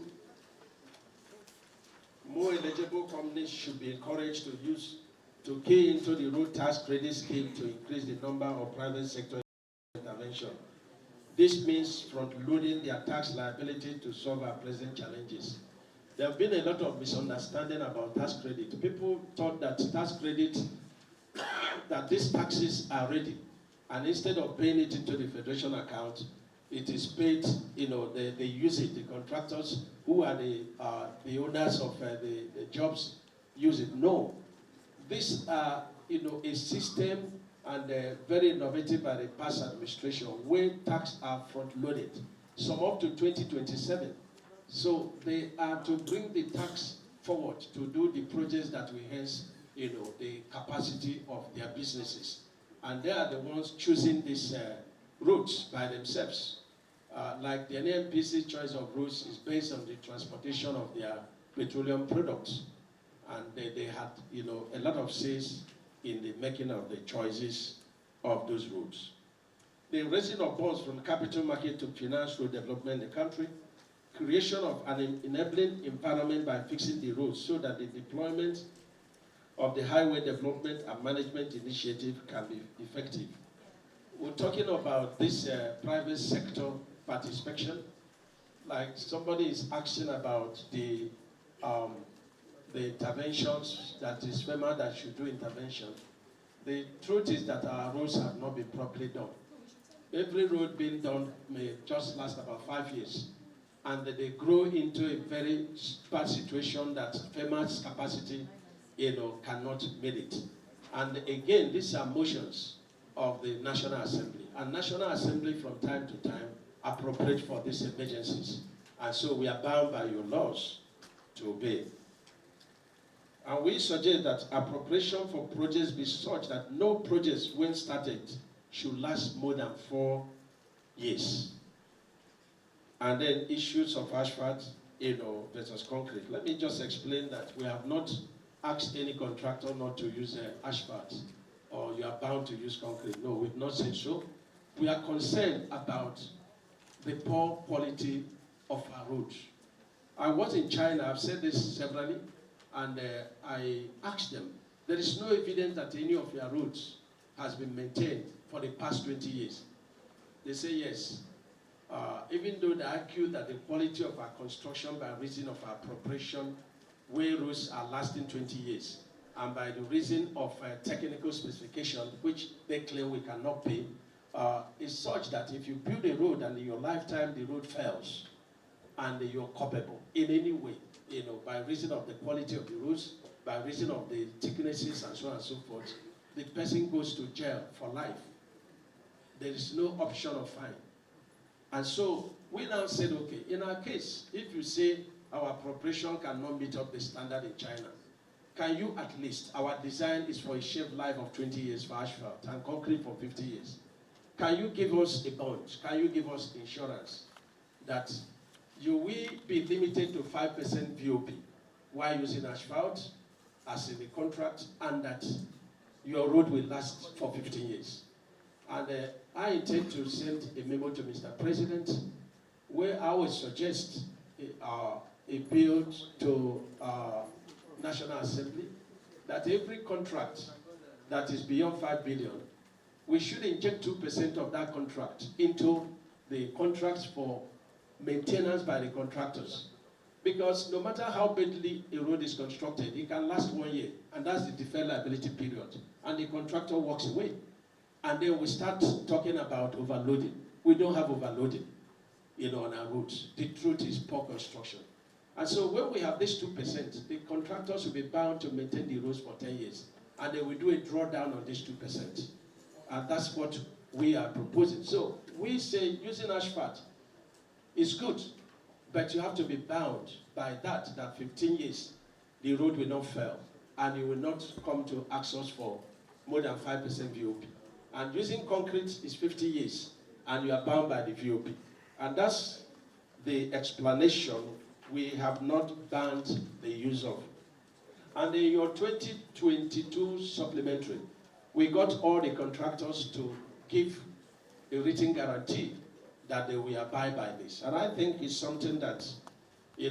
More eligible companies should be encouraged to key into the road tax credit scheme to increase the number of private sector intervention. This means front-loading their tax liability to solve our present challenges. There have been a lot of misunderstanding about tax credit. People thought that tax credit, that these taxes are ready, and instead of paying it into the federation account, it is paid, they use it. The contractors who are the owners of the jobs use it. No. These are, a system and very innovative by the past administration where tax are front-loaded, some up to 2027. So they are to bring the tax forward to do the projects that will enhance, the capacity of their businesses. And they are the ones choosing these routes by themselves. Like the NNPC choice of routes is based on the transportation of their petroleum products. And they had, a lot of says in the making of the choices of those routes. The raising of bonds from capital market to finance road development in the country, creation of an enabling environment by fixing the roads so that the deployment of the highway development and management initiative can be effective. We're talking about this private sector participation. Like somebody is asking about the interventions, that is FEMA that should do intervention. The truth is that our roads have not been properly done. Every road being done may just last about 5 years. And they grow into a very bad situation that FEMA's capacity, cannot meet it. And again, these are motions of the National Assembly. And National Assembly from time to time appropriate for these emergencies. And so we are bound by your laws to obey. And we suggest that appropriation for projects be such that no projects, when started, should last more than 4 years. And then issues of asphalt, versus concrete. Let me just explain that we have not asked any contractor not to use asphalt, or you are bound to use concrete. No, we've not said so. We are concerned about the poor quality of our roads. I was in China, I've said this severally, and I asked them, there is no evidence that any of your roads has been maintained for the past 20 years. They say yes. Even though they argue that the quality of our construction by reason of our appropriation, where roads are lasting 20 years, and by the reason of technical specification, which they claim we cannot pay, is such that if you build a road and in your lifetime the road fails, and you're culpable in any way, by reason of the quality of the roads, by reason of the thicknesses and so on and so forth, the person goes to jail for life. There is no option of fine. And so we now said, okay, in our case, if you say our appropriation cannot meet up the standard in China, can you at least, our design is for a shelf life of 20 years for asphalt and concrete for 50 years. Can you give us a bond? Can you give us insurance that you will be limited to 5% VOP while using asphalt as in the contract, and that your road will last for 15 years? And I intend to send a memo to Mr. President where I would suggest a bill to National Assembly that every contract that is beyond 5 billion, we should inject 2% of that contract into the contracts for maintenance by the contractors. Because no matter how badly a road is constructed, it can last 1 year, and that's the deferred liability period. And the contractor walks away. And then we start talking about overloading. We don't have overloading. on our roads. The truth is poor construction. And so when we have this 2%, the contractors will be bound to maintain the roads for 10 years. And they will do a drawdown on this 2%. And that's what we are proposing. So we say using asphalt is good, but you have to be bound by that 15 years, the road will not fail. And you will not come to ask us for more than 5% VOP. And using concrete is 50 years, and you are bound by the VOP. And that's the explanation we have not banned the use of. And in your 2022 supplementary, we got all the contractors to give a written guarantee that they will abide by this. And I think it's something that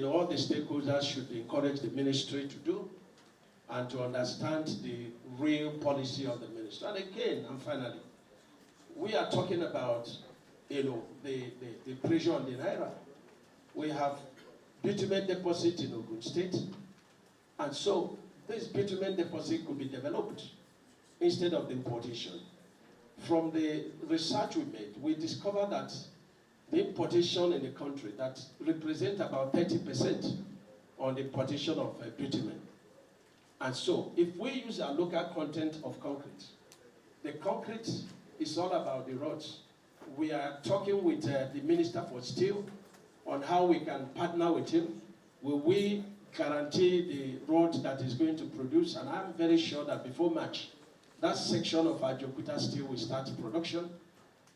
all the stakeholders should encourage the ministry to do and to understand the real policy of the ministry. And again, and finally, we are talking about the pressure on the Naira. We have bitumen deposit in Ogun State, and so this bitumen deposit could be developed instead of the importation. From the research we made, we discovered that the importation in the country that represent about 30% on the importation of bitumen. And so if we use our local content of concrete, the concrete is all about the roads. We are talking with the Minister for Steel on how we can partner with him. Will we guarantee the road that is going to produce? And I'm very sure that before March, that section of our Jokuta Steel will start production.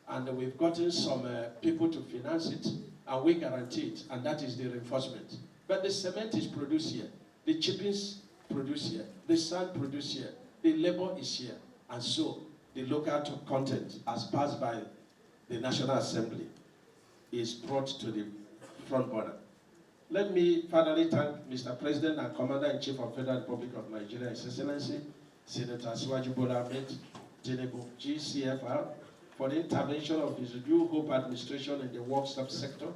And we've gotten some people to finance it, and we guarantee it, and that is the reinforcement. But the cement is produced here, the chippings produced here, the sand produced here, the labor is here, and so the local content, as passed by the National Assembly, is brought to the front border. Let me finally thank Mr. President and Commander-in-Chief of Federal Republic of Nigeria, His Excellency, Senator Asiwaju Bola Ahmed Tinubu, GCFR, for the intervention of his New Hope administration in the works sector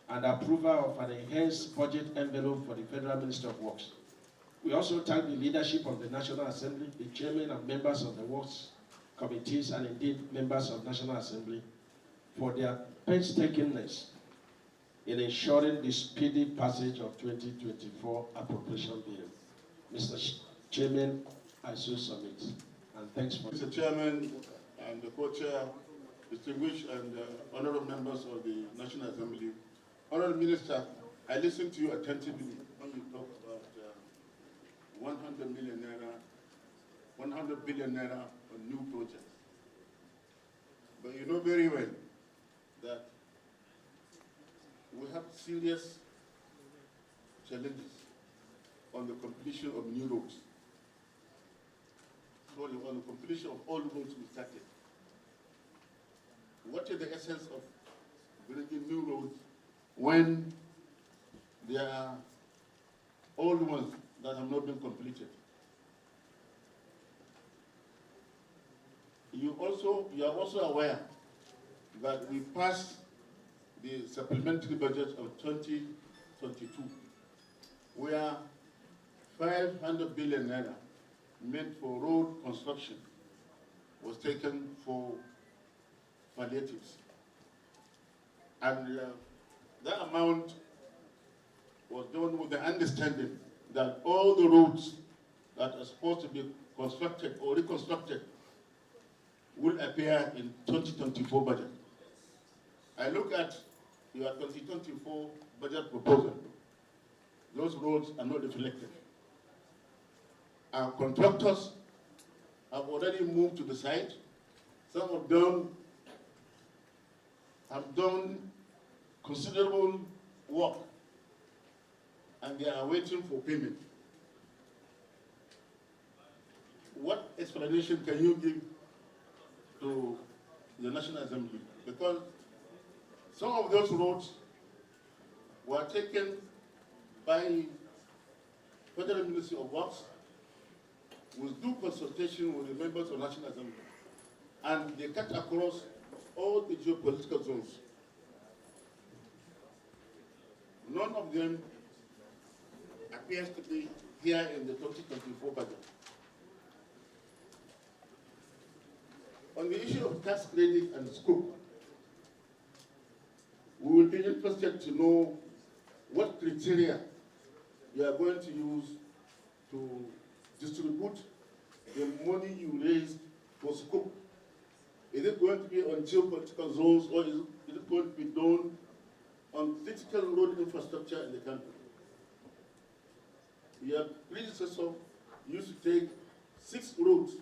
and approval of an enhanced budget envelope for the Federal Ministry of Works. We also thank the leadership of the National Assembly, the chairman and members of the works committees, and indeed members of National Assembly for their painstakingly in ensuring the speedy passage of 2024 appropriation bill. Mr. Chairman, I so submit. And thanks for... Mr. Chairman and the co-chair, distinguished and honorable members of the National Assembly. Honorable Minister, I listened to you attentively when you talked about 100 billion naira on new projects. But you know very well that we have serious challenges on the completion of new roads. Sorry, on the completion of all roads we started. What is the essence of bringing new roads when there are old ones that have not been completed? You are also aware that we passed the supplementary budget of 2022, where 500 billion naira meant for road construction was taken for palliatives. And that amount was done with the understanding that all the roads that are supposed to be constructed or reconstructed will appear in 2024 budget. I look at your 2024 budget proposal. Those roads are not reflected. Our contractors have already moved to the site. Some of them have done considerable work, and they are waiting for payment. What explanation can you give to the National Assembly? Because some of those roads were taken by Federal Ministry of Works with due consultation with the members of the National Assembly, and they cut across all the geopolitical zones. None of them appears to be here in the 2024 budget. On the issue of tax credit and scope, we will be interested to know what criteria you are going to use to distribute the money you raised for scope. Is it going to be on geopolitical zones, or is it going to be done on critical road infrastructure in the country? Your predecessor used to take 6 roads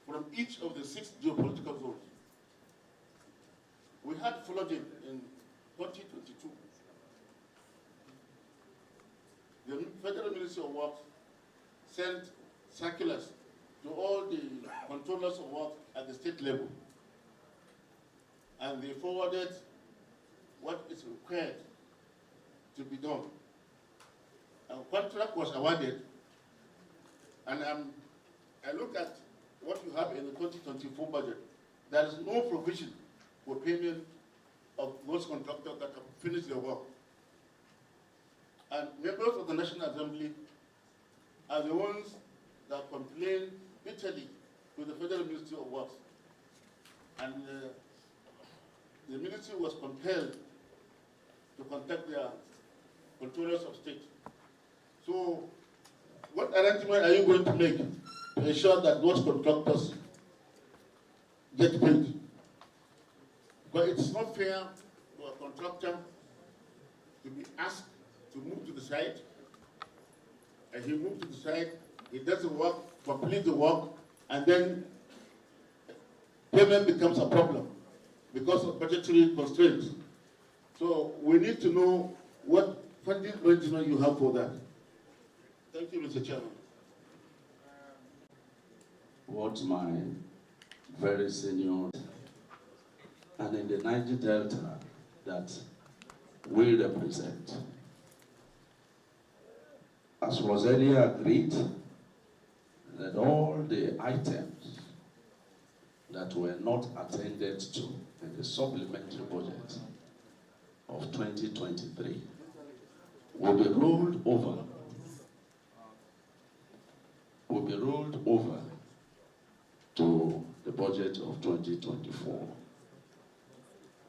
from each of the 6 geopolitical zones. We had flooding in 2022. The Federal Ministry of Works sent circulars to all the controllers of work at the state level, and they forwarded what is required to be done. A contract was awarded, and I look at what you have in the 2024 budget. There is no provision for payment of those contractors that have finished their work. And members of the National Assembly are the ones that complain bitterly to the Federal Ministry of Works. And the ministry was compelled to contact their controllers of state. So, what arrangement are you going to make to ensure that those contractors get paid? But it's not fair for a contractor to be asked to move to the site, and he moves to the site, he does the work, completes the work, and then payment becomes a problem because of budgetary constraints. So we need to know what funding arrangement you have for that. Thank you, Mr. Chairman. What my very senior, and in the Niger Delta that we represent, as was earlier agreed, that all the items that were not attended to in the supplementary budget of 2023 will be rolled over to the budget of 2024.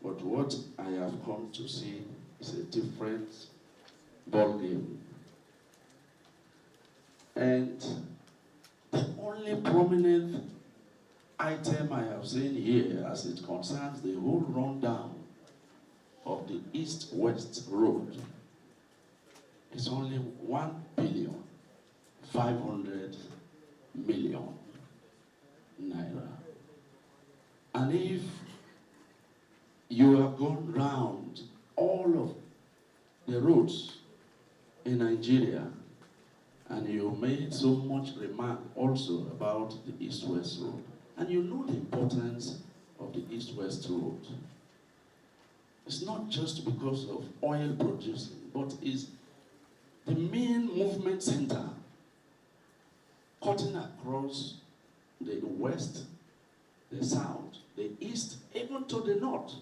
But what I have come to see is a different ballgame. And the only prominent item I have seen here as it concerns the whole rundown of the east-west road is only 1,500,000,000 naira. And if you have gone round all of the roads in Nigeria, and you made so much remark also about the east-west road, and you know the importance of the east-west road. It's not just because of oil producing, but it's the main movement center cutting across the west, the south, the east, even to the north.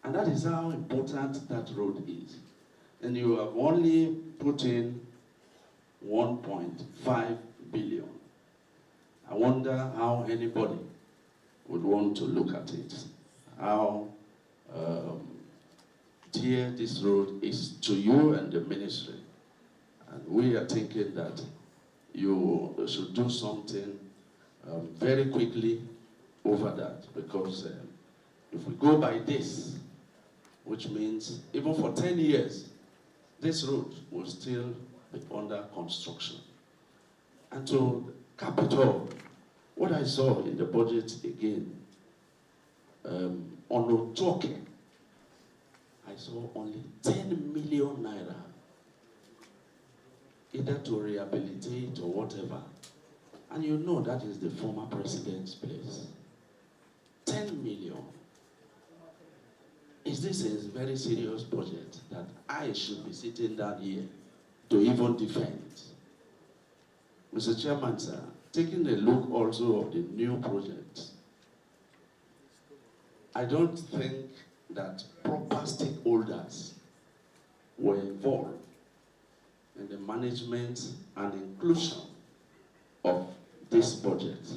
And that is how important that road is. And you have only put in 1.5 billion. I wonder how anybody would want to look at it, how dear this road is to you and the ministry. And we are thinking that you should do something very quickly over that, because if we go by this, which means even for 10 years, this road will still be under construction. And to cap it all, what I saw in the budget again, on Otoke, I saw only 10 million naira, either to rehabilitate or whatever. And you know that is the former president's place. 10 million. Is this a very serious budget that I should be sitting down here to even defend? Mr. Chairman, sir, taking a look also of the new projects, I don't think that proper stakeholders were involved in the management and inclusion of this budget.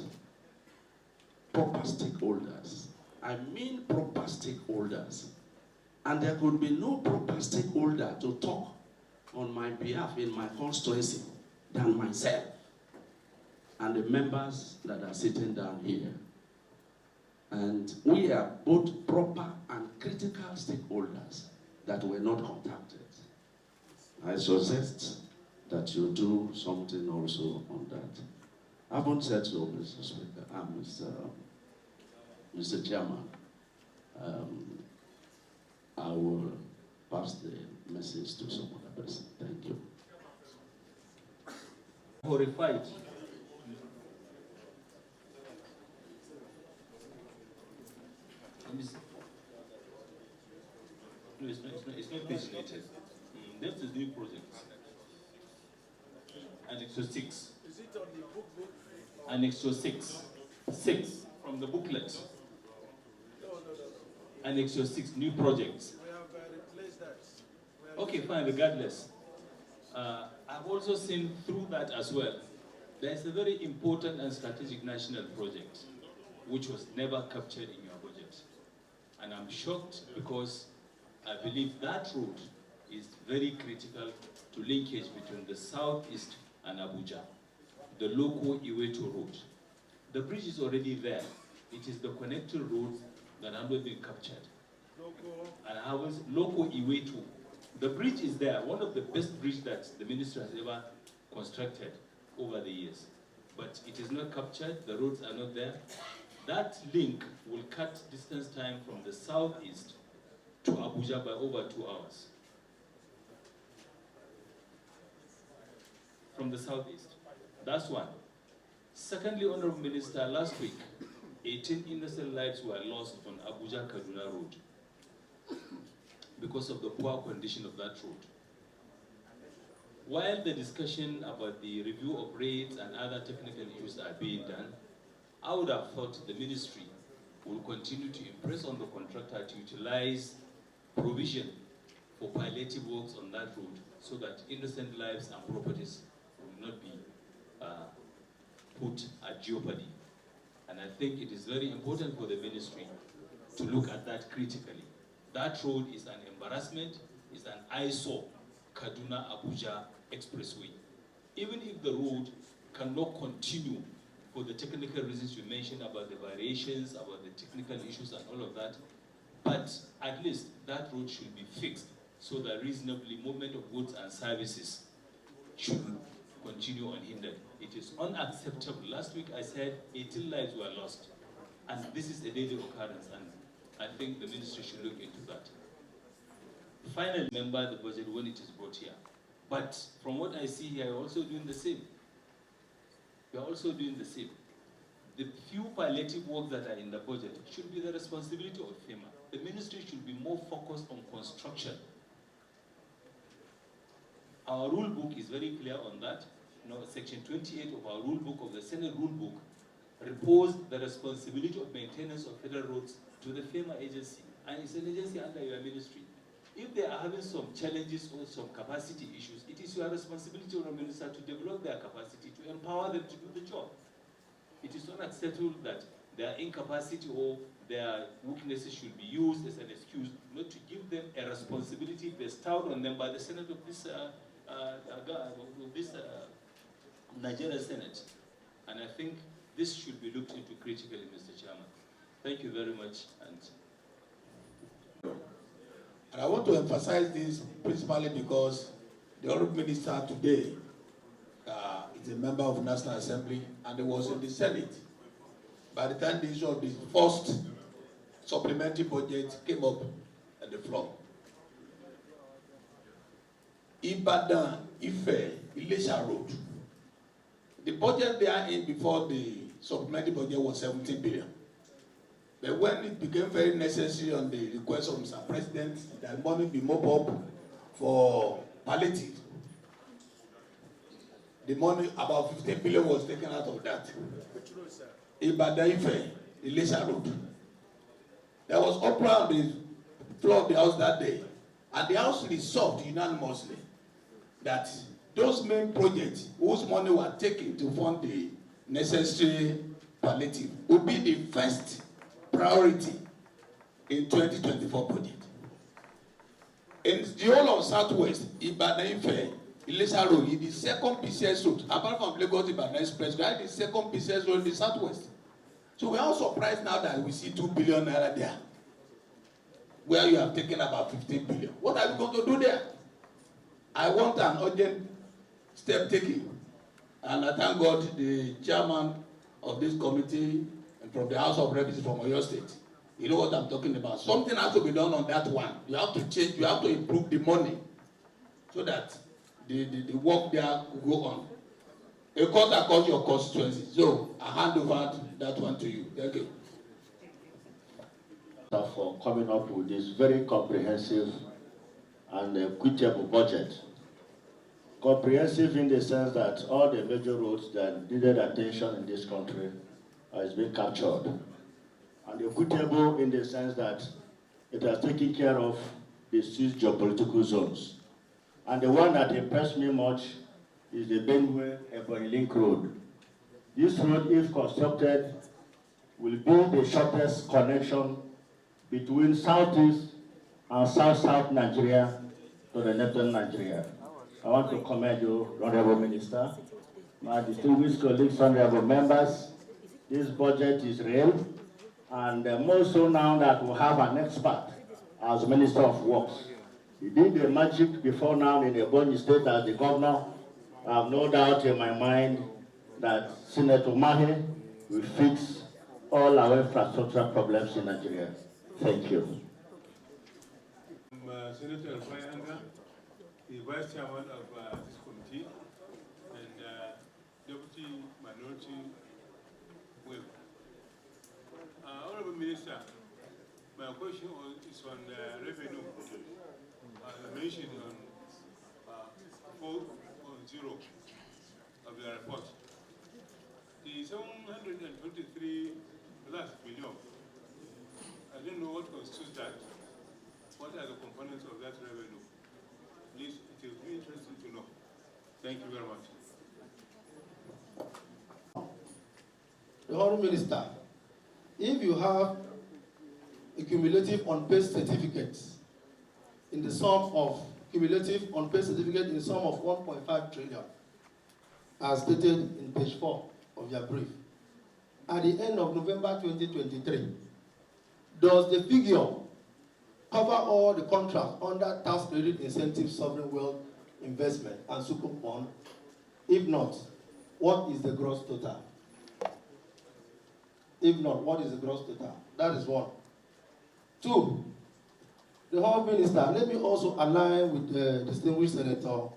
Proper stakeholders. I mean proper stakeholders. And there could be no proper stakeholder to talk on my behalf in my constituency than myself and the members that are sitting down here. And we are both proper and critical stakeholders that were not contacted. I suggest that you do something also on that. I haven't said so, Mr. Speaker, Mr. Chairman. I will pass the message to some other person. Thank you. Horrified. No, it's not paginated. That is new project. Annex 6. Is it on the book? Annex 6. 6 from the booklet. No. Annex 6, new projects. We have replaced that. Okay, fine, regardless. I've also seen through that as well. There's a very important and strategic national project which was never captured in your budget. And I'm shocked because I believe that road is very critical to linkage between the southeast and Abuja, the local Iweto road. The bridge is already there. It is the connecting roads that have not been captured. And I was local Iweto. The bridge is there, one of the best bridges that the ministry has ever constructed over the years. But it is not captured, the roads are not there. That link will cut distance time from the southeast to Abuja by over 2 hours. From the southeast. That's one. Secondly, Honorable Minister, last week, 18 innocent lives were lost on Abuja-Kaduna Road because of the poor condition of that road. While the discussion about the review of rates and other technical issues are being done, I would have thought the ministry will continue to impress on the contractor to utilize provision for palliative works on that road so that innocent lives and properties will not be put at jeopardy. And I think it is very important for the ministry to look at that critically. That road is an embarrassment, is an eyesore, Kaduna-Abuja expressway. Even if the road cannot continue for the technical reasons you mentioned about the variations, about the technical issues and all of that, but at least that road should be fixed so that reasonably movement of goods and services should continue unhindered. It is unacceptable. Last week I said 18 lives were lost, and this is a daily occurrence, and I think the ministry should look into that. Finally, remember the budget when it is brought here. But from what I see here, you're also doing the same. You're also doing the same. The few palliative works that are in the budget should be the responsibility of FEMA. The ministry should be more focused on construction. Our rule book is very clear on that. Section 28 of our rule book, of the Senate rule book, reposed the responsibility of maintenance of federal roads to the FEMA agency, and it's an agency under your ministry. If they are having some challenges or some capacity issues, it is your responsibility, Honourable Minister, to develop their capacity, to empower them to do the job. It is unacceptable that their incapacity or their weaknesses should be used as an excuse not to give them a responsibility bestowed on them by the Senate of this Nigerian Senate. And I think this should be looked into critically, Mr. Chairman. Thank you very much. And I want to emphasize this principally because the Honourable Minister today is a member of the National Assembly and he was in the Senate by the time the issue of the first supplementary budget came up at the floor. Ibadan, Ife, Ilesha Road. The budget they are in before the supplementary budget was 17 billion. But when it became very necessary on the request of Mr. President that money be mopped up for palliative, the money, about 15 billion, was taken out of that. Which road, sir? Ibadan, Ife, Ilesha Road. There was uproar on the floor of the House that day, and the House resolved unanimously that those main projects whose money were taken to fund the necessary palliative would be the first priority in 2024 budget. In the whole of Southwest, Ibadan Ife, Ilesha Road is the second busiest road. Apart from Lagos Ibadan Express, that is the second busiest road in the Southwest. So we are all surprised now that we see 2 billion naira there, where you have taken about 15 billion. What are we going to do there? I want an urgent step taken. And I thank God the chairman of this committee and from the House of Representatives from Oyo State. You know what I'm talking about. Something has to be done on that one. You have to change, you have to improve the money so that the work there will go on. A court across your constituency. So I hand over that one to you. Thank you. For coming up with this very comprehensive and equitable budget. Comprehensive in the sense that all the major roads that needed attention in this country has been captured. And equitable in the sense that it has taken care of the 6 geopolitical zones. And the one that impressed me much is the Benue-Ebonyi Link Road. This road, if constructed, will be the shortest connection between Southeast and South-South Nigeria to the northern Nigeria. I want to commend you, Honorable Minister, my distinguished colleagues, honorable members. This budget is real, and more so now that we have an expert as Minister of Works. He did the magic before now in Ebonyi State as the governor. I have no doubt in my mind that Senator Umahi will fix all our infrastructure problems in Nigeria. Thank you. Senator Alfayanga, the Vice Chairman of this committee, and Deputy Minority Whip. Honorable Minister, my question is on revenue. As I mentioned on 4.0 of the report, the 723 plus billion, I don't know what constitutes that. What are the components of that revenue? Please, it will be interesting to know. Thank you very much. The Honourable Minister, if you have a cumulative unpaid certificates in the sum of cumulative unpaid certificate in the sum of 1.5 trillion, as stated in page 4 of your brief, at the end of November 2023, does the figure cover all the contracts under tax credit incentive, sovereign wealth investment, and super bond? If not, what is the gross total? If not, what is the gross total? That is one. 2, the Honourable Minister, let me also align with the distinguished Senator,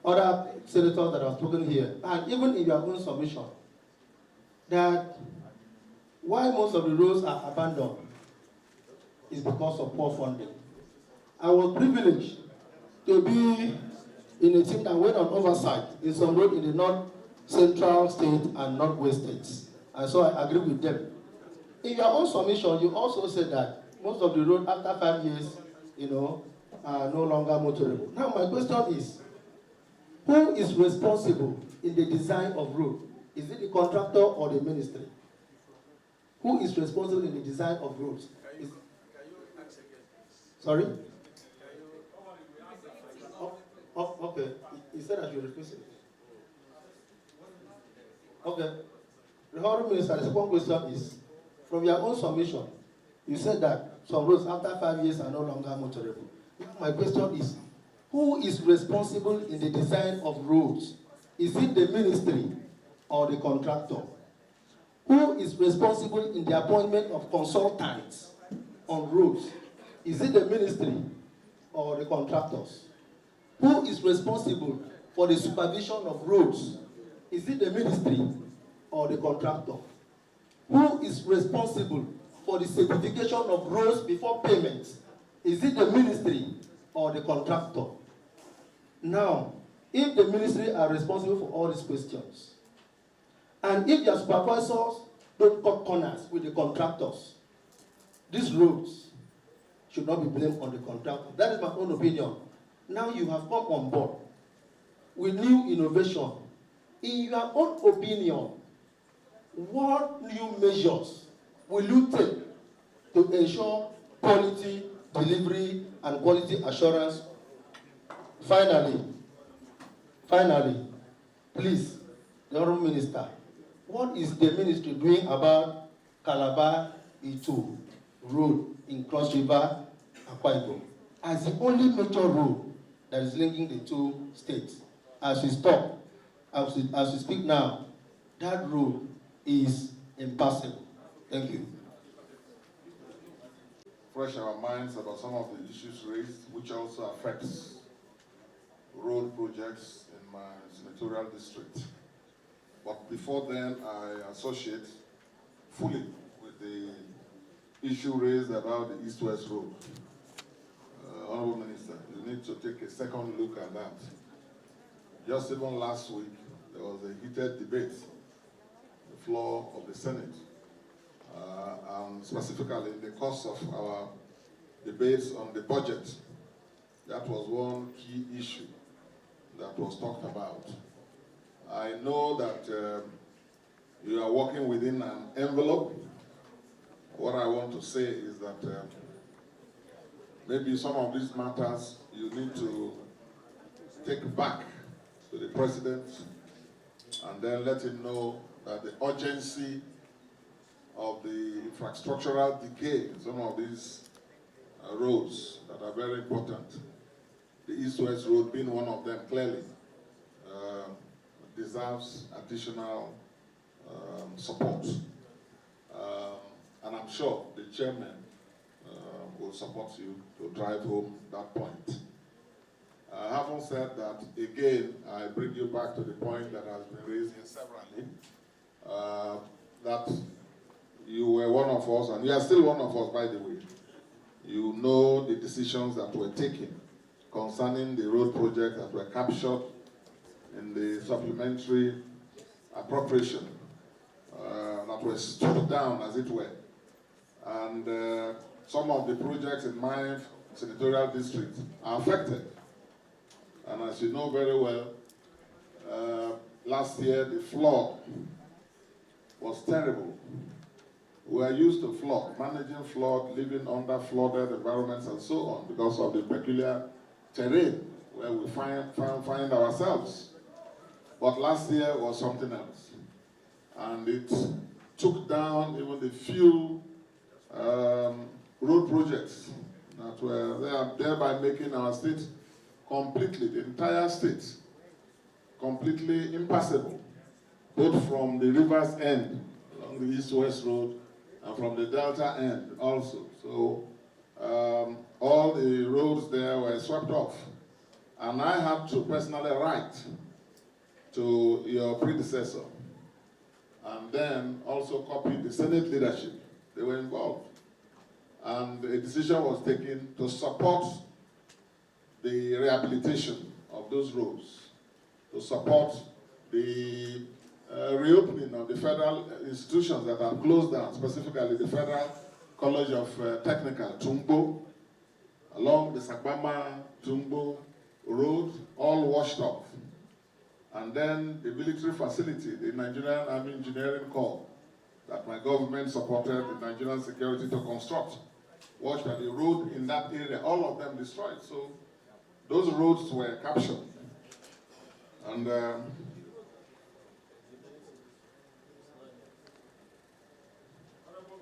other senators that have spoken here, and even in your own submission, that why most of the roads are abandoned is because of poor funding. I was privileged to be in a team that went on oversight in some roads in the North Central State and Northwest States. And so I agree with them. In your own submission, you also said that most of the roads after 5 years, are no longer motorable. Now my question is, who is responsible in the design of road? Is it the contractor or the ministry? Who is responsible in the design of roads? Can you answer again? Sorry? Okay. He said I should repeat it. Okay. The Honourable Minister, the second question is, from your own submission, you said that some roads after 5 years are no longer motorable. My question is, who is responsible in the design of roads? Is it the ministry or the contractor? Who is responsible in the appointment of consultants on roads? Is it the ministry or the contractors? Who is responsible for the supervision of roads? Is it the ministry or the contractor? Who is responsible for the certification of roads before payment? Is it the ministry or the contractor? Now, if the ministry are responsible for all these questions, and if your supervisors don't cut corners with the contractors, these roads should not be blamed on the contractor. That is my own opinion. Now you have come on board with new innovation. In your own opinion, what new measures will you take to ensure quality delivery and quality assurance. Finally, please, the Honourable Minister, what is the ministry doing about Calabar-Itu road in Cross River, Akwa Ibom, as the only major road that is linking the two states? As we speak now, that road is impassable. Thank you. Fresh our minds about some of the issues raised, which also affects road projects in my senatorial district. But before then, I associate fully with the issue raised about the East-West Road. Honourable Minister, you need to take a second look at that. Just even last week, there was a heated debate on the floor of the Senate, and specifically in the course of our debates on the budget. That was one key issue that was talked about. I know that you are working within an envelope. What I want to say is that maybe some of these matters you need to take back to the President and then let him know that the urgency of the infrastructural decay in some of these roads that are very important, the East-West Road being one of them, clearly deserves additional support. And I'm sure the chairman will support you to drive home that point. Having said that, again, I bring you back to the point that has been raised here severally, that you were one of us, and you are still one of us, by the way. You know the decisions that were taken concerning the road projects that were captured in the supplementary appropriation that was stood down, as it were. And some of the projects in my senatorial district are affected. And as you know very well, last year the flood was terrible. We are used to flood, managing flood, living under flooded environments and so on because of the peculiar terrain where we find ourselves. But last year was something else. And it took down even the few road projects that were there, thereby making our state completely, the entire state, completely impassable, both from the river's end along the East-West Road and from the Delta end also. So all the roads there were swept off. And I had to personally write to your predecessor and then also copy the Senate leadership. They were involved. And a decision was taken to support the rehabilitation of those roads, to support the reopening of the federal institutions that are closed down, specifically the Federal College of Technical, Tumbo, along the Sagbama-Tumbo Road, all washed off. And then the military facility, the Nigerian Army Engineering Corps, that my government supported the Nigerian security to construct, washed at the road in that area, all of them destroyed. So those roads were captured. And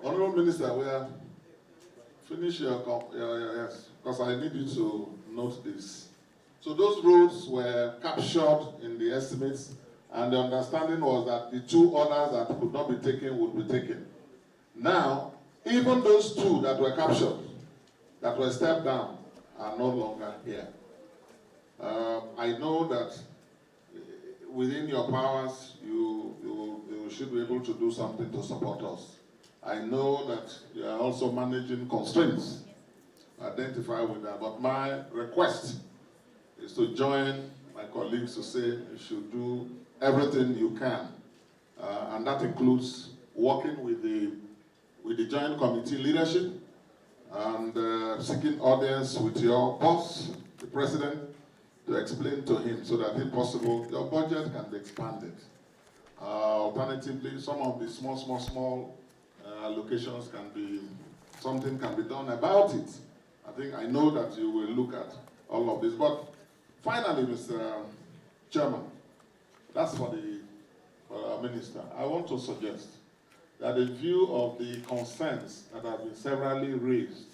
Honourable Minister, we are finish your yes, because I need you to note this. So those roads were captured in the estimates, and the understanding was that the two others that could not be taken would be taken. Now, even those two that were captured, that were stepped down, are no longer here. I know that within your powers, you should be able to do something to support us. I know that you are also managing constraints. Identify with that. But my request is to join my colleagues to say you should do everything you can. And that includes working with the Joint Committee leadership and seeking audience with your boss, the President, to explain to him so that, if possible, your budget can be expanded. Alternatively, some of the small allocations can be something can be done about it. I know that you will look at all of this. But finally, Mr. Chairman, that's for our minister. I want to suggest that in view of the concerns that have been severally raised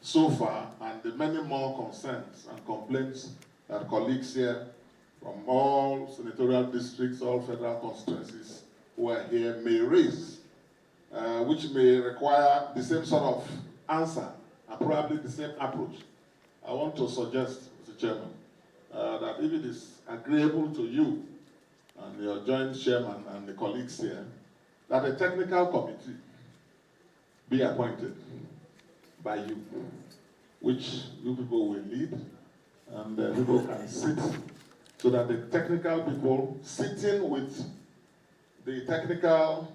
so far, and the many more concerns and complaints that colleagues here from all senatorial districts, all federal constituencies who are here may raise, which may require the same sort of answer and probably the same approach. I want to suggest, Mr. Chairman, that if it is agreeable to you and your joint chairman and the colleagues here, that a technical committee be appointed by you, which you people will lead, and people can sit, so that the technical people sitting with the technical,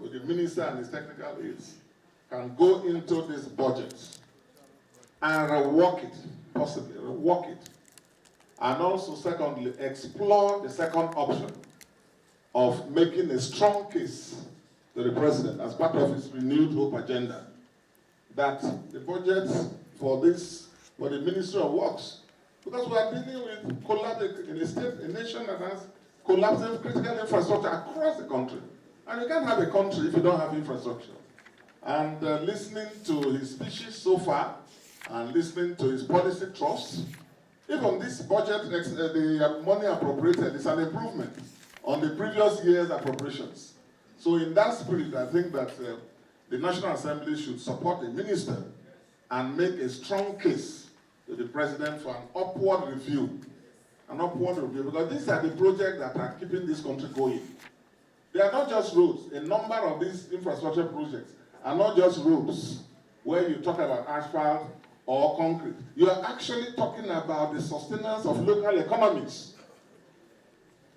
with the minister and his technical aides, can go into this budget and rework it, possibly rework it. And also, secondly, explore the second option of making a strong case to the president as part of his renewed hope agenda that the budget for the Ministry of Works, because we are dealing with collapse in a nation that has collapsing critical infrastructure across the country. And you can't have a country if you don't have infrastructure. And listening to his speeches so far, and listening to his policy thrusts, even this budget, the money appropriated is an improvement on the previous year's appropriations. So in that spirit, I think that the National Assembly should support the minister and make a strong case to the president for an upward review. Because these are the projects that are keeping this country going. They are not just roads. A number of these infrastructure projects are not just roads where you talk about asphalt or concrete. You are actually talking about the sustenance of local economies.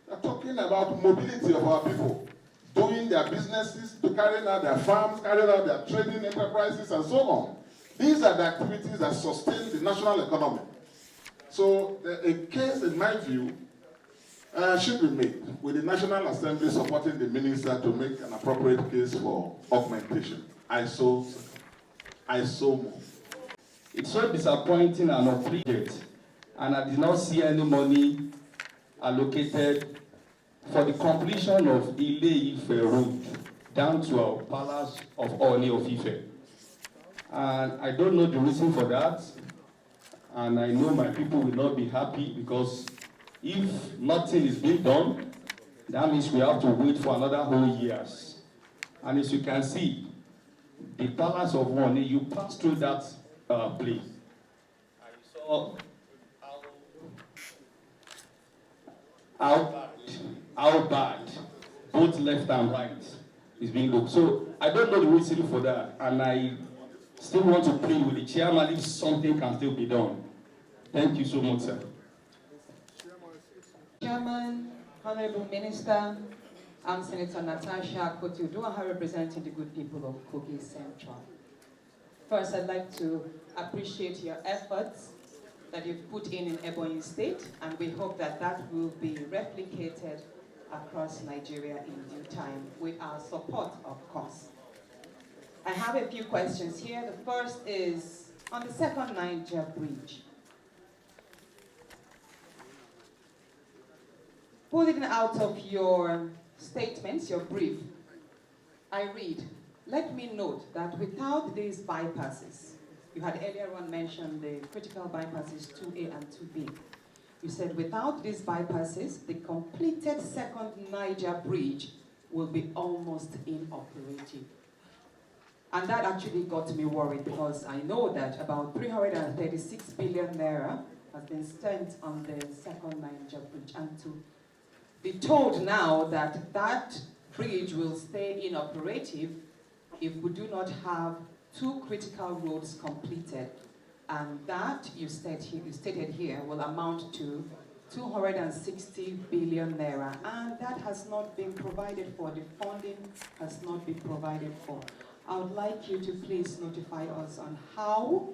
You are talking about mobility of our people, doing their businesses, to carrying out their farms, carrying out their trading enterprises, and so on. These are the activities that sustain the national economy. So a case, in my view, should be made with the National Assembly supporting the minister to make an appropriate case for augmentation. I so move. It's so disappointing and unpleasant, and I did not see any money allocated for the completion of Ile-Ife Road down to our Palace of Oni of Ife. And I don't know the reason for that, and I know my people will not be happy, because if nothing is being done, that means we have to wait for another whole years. And as you can see, the Palace of Oni, you pass through that place. I saw how bad, both left and right, is being looked. So I don't know the reason for that, and I still want to plead with the chairman if something can still be done. Thank you so much, sir. Chairman, Honorable Minister, I'm Senator Natasha Kotu-Uduaghan, representing the good people of Kogi Central. First, I'd like to appreciate your efforts that you've put in Ebonyi State, and we hope that that will be replicated across Nigeria in due time, with our support, of course. I have a few questions here. The first is on the second Niger bridge. Pulling out of your statements, your brief, I read, let me note that without these bypasses, you had earlier on mentioned the critical bypasses 2A and 2B. You said without these bypasses, the completed second Niger bridge will be almost inoperative. And that actually got me worried, because I know that about 336 billion naira has been spent on the second Niger bridge. And to be told now that that bridge will stay inoperative if we do not have 2 critical roads completed, and that you stated here will amount to 260 billion naira, and that has not been provided for. The funding has not been provided for. I would like you to please notify us on how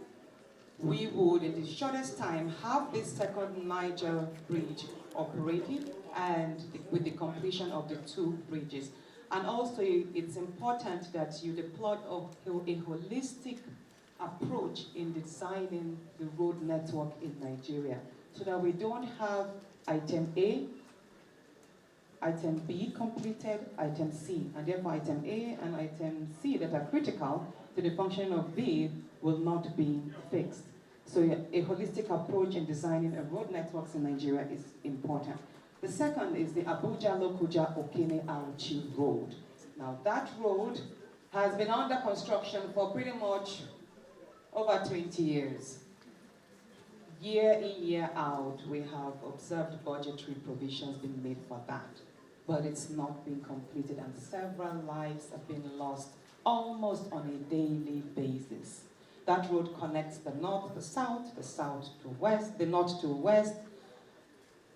we would, in the shortest time, have this second Niger bridge operating, and with the completion of the 2 bridges. And also, it's important that you deploy a holistic approach in designing the road network in Nigeria, so that we don't have item A, item B completed, item C, and therefore item A and item C that are critical to the functioning of B will not be fixed. So a holistic approach in designing a road networks in Nigeria is important. The second is the Abuja-Lokoja-Okene-Auchi Road. Now that road has been under construction for pretty much over 20 years. Year in, year out, we have observed budgetary provisions being made for that, but it's not been completed, and several lives have been lost almost on a daily basis. That road connects the north to south, the south to west, the north to west,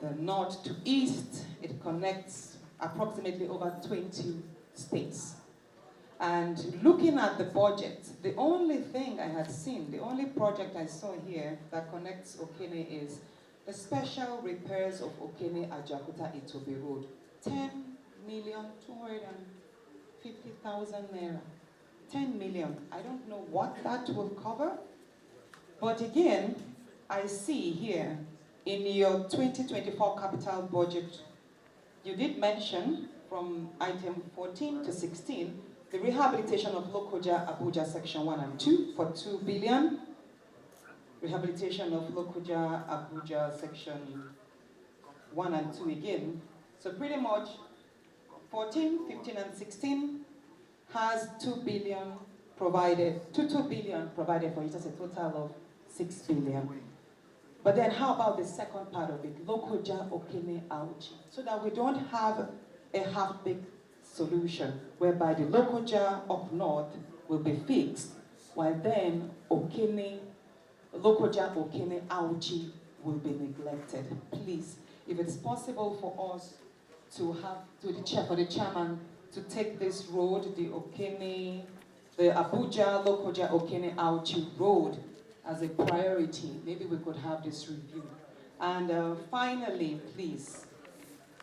the north to east. It connects approximately over 20 states. And looking at the budget, the only thing I had seen, the only project I saw here that connects Okene is the special repairs of Okene-Ajakuta-Itobe Road. 10,250,000 naira. 10 million. I don't know what that will cover. But again, I see here in your 2024 capital budget, you did mention from item 14 to 16, the rehabilitation of Lokoja Abuja section 1 and 2 for 2 billion. Rehabilitation of Lokoja Abuja section 1 and 2 again. So pretty much 14, 15 and 16 has 2 billion provided, 2 billion provided for it. That's a total of 6 billion. But then how about the second part of it, Lokoja Okene-Auchi, so that we don't have a half-baked solution whereby the Lokoja up north will be fixed, while then Lokoja Okene-Auchi will be neglected. Please, if it's possible for us to have, for the chairman to take this road, the Abuja Lokoja Okene-Auchi road, as a priority, maybe we could have this review. And finally, please,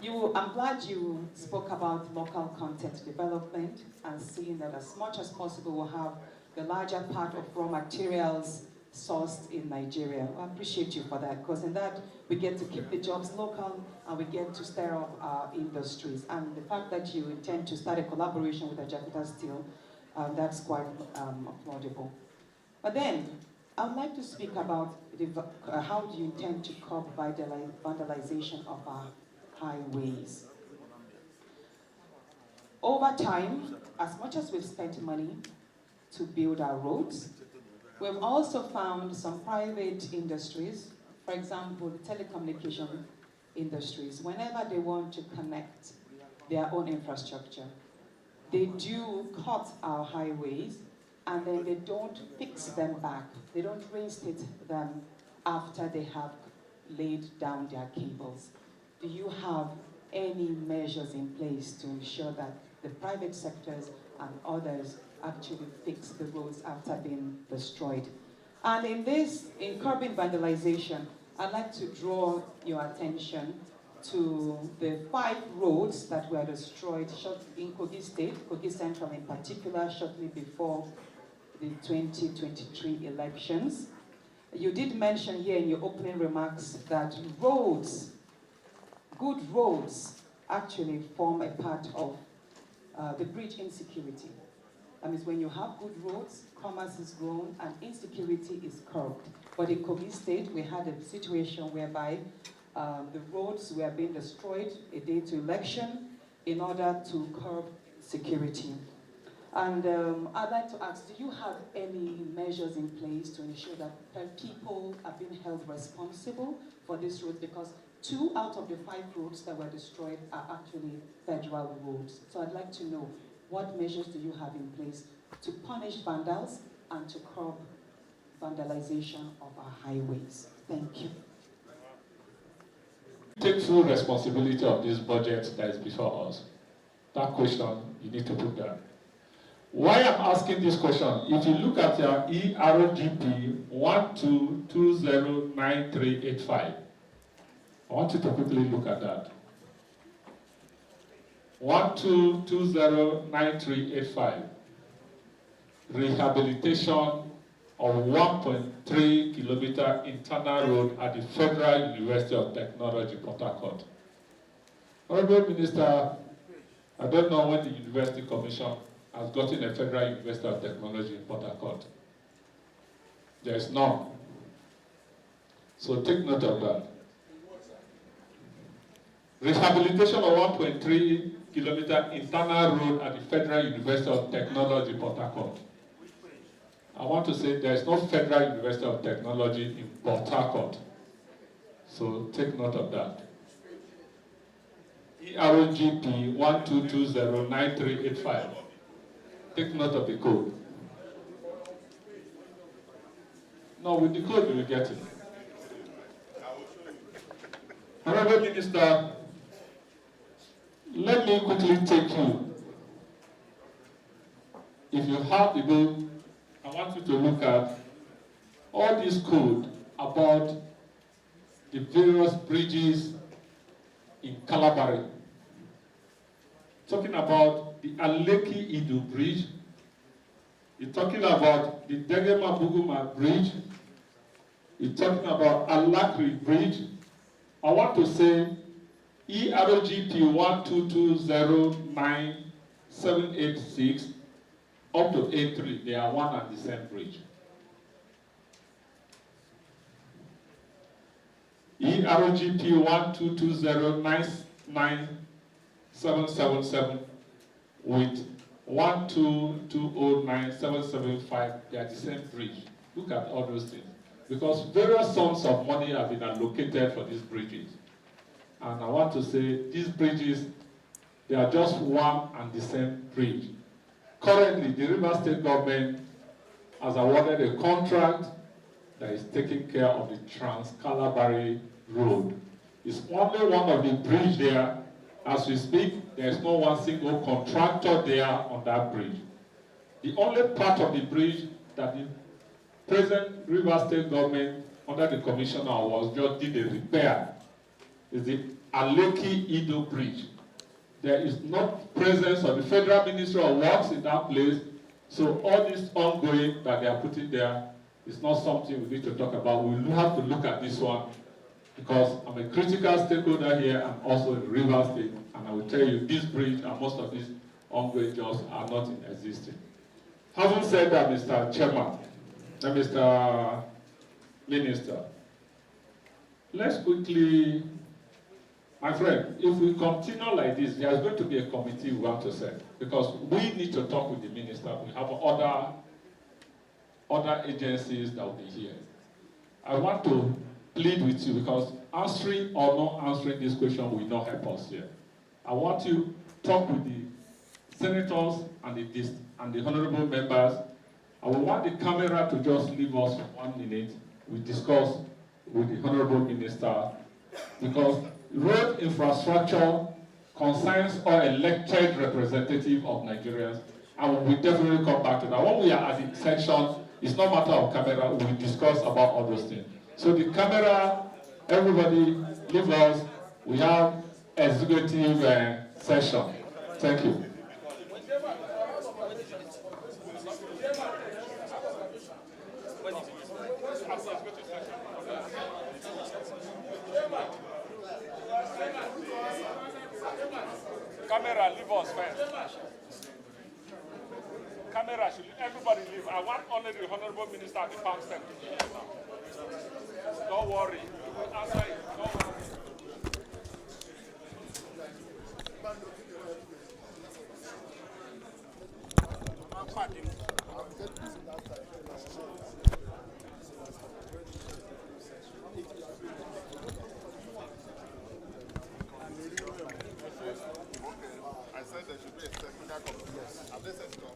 I'm glad you spoke about local content development and seeing that as much as possible we'll have the larger part of raw materials sourced in Nigeria. I appreciate you for that, because in that we get to keep the jobs local and we get to stir up our industries. And the fact that you intend to start a collaboration with Ajakuta Steel, that's quite applaudable. But then, I would like to speak about how do you intend to curb vandalization of our highways. Over time, as much as we've spent money to build our roads, we've also found some private industries, for example, the telecommunication industries, whenever they want to connect their own infrastructure, they do cut our highways and then they don't fix them back. They don't reinstate them after they have laid down their cables. Do you have any measures in place to ensure that the private sectors and others actually fix the roads after being destroyed? And in curbing vandalization, I'd like to draw your attention to the 5 roads that were destroyed in Kogi State, Kogi Central in particular, shortly before the 2023 elections. You did mention here in your opening remarks that roads, good roads, actually form a part of the bridge insecurity. That means when you have good roads, commerce is grown and insecurity is curbed. But in Kogi State, we had a situation whereby the roads were being destroyed a day to election in order to curb security. And I'd like to ask, do you have any measures in place to ensure that people are being held responsible for these roads? Because 2 out of the 5 roads that were destroyed are actually federal roads. So I'd like to know, what measures do you have in place to punish vandals and to curb vandalization of our highways? Thank you. Take full responsibility of this budget that is before us. That question, you need to put down. Why I'm asking this question, if you look at your ERGP 12209385, I want you to quickly look at that. 12209385. Rehabilitation of 1.3 kilometer internal road at the Federal University of Technology, Port Harcourt. Honorable Minister, I don't know when the University Commission has gotten a Federal University of Technology in Port Harcourt. There is none. So take note of that. Rehabilitation of 1.3 kilometer internal road at the Federal University of Technology, Port Harcourt. I want to say there is no Federal University of Technology in Port Harcourt. So take note of that. EROGP 12209385. Take note of the code. No, with the code you will get it. Honorable Minister, let me quickly take you. If you have the book, I want you to look at all this code about the various bridges in Calabari. Talking about the Aleki Idu Bridge. You're talking about the Degema Buguma Bridge. You're talking about Alakri Bridge. I want to say EROGP 122098786 up to A3, they are one and the same bridge. EROGP 122099777 with 122097775, they are the same bridge. Look at all those things. Because various sums of money have been allocated for these bridges. And I want to say these bridges, they are just one and the same bridge. Currently, the River State government has awarded a contract that is taking care of the Trans-Calabari Road. It's only one of the bridge there. As we speak, there is no one single contractor there on that bridge. The only part of the bridge that the present River State government under the commissioner was just did a repair is the Aleki Ido Bridge. There is not presence of the Federal Ministry of Works in that place, so all this ongoing that they are putting there is not something we need to talk about. We will have to look at this one because I'm a critical stakeholder here and also in River State, and I will tell you this bridge and most of these ongoing jobs are not in existence. Having said that, Mr. Chairman, and Mr. Minister, let's quickly, my friend, if we continue like this, there is going to be a committee we want to set because we need to talk with the minister. We have other agencies that will be here. I want to plead with you because answering or not answering this question will not help us here. I want you to talk with the senators and the honorable members. I will want the camera to just leave us for 1 minute. We discuss with the honorable minister because road infrastructure concerns all elected representatives of Nigerians, and we will definitely come back to that. When we are at the section, it's not a matter of camera, we will discuss about all those things. So the camera, everybody leave us. We have executive session. Thank you. Camera, leave us first. Camera, should everybody leave? I want only the honorable minister and the farm step to be here now. Don't worry. You will answer it. Don't worry. I said there should be a technical committee. Yes. Have they set it up?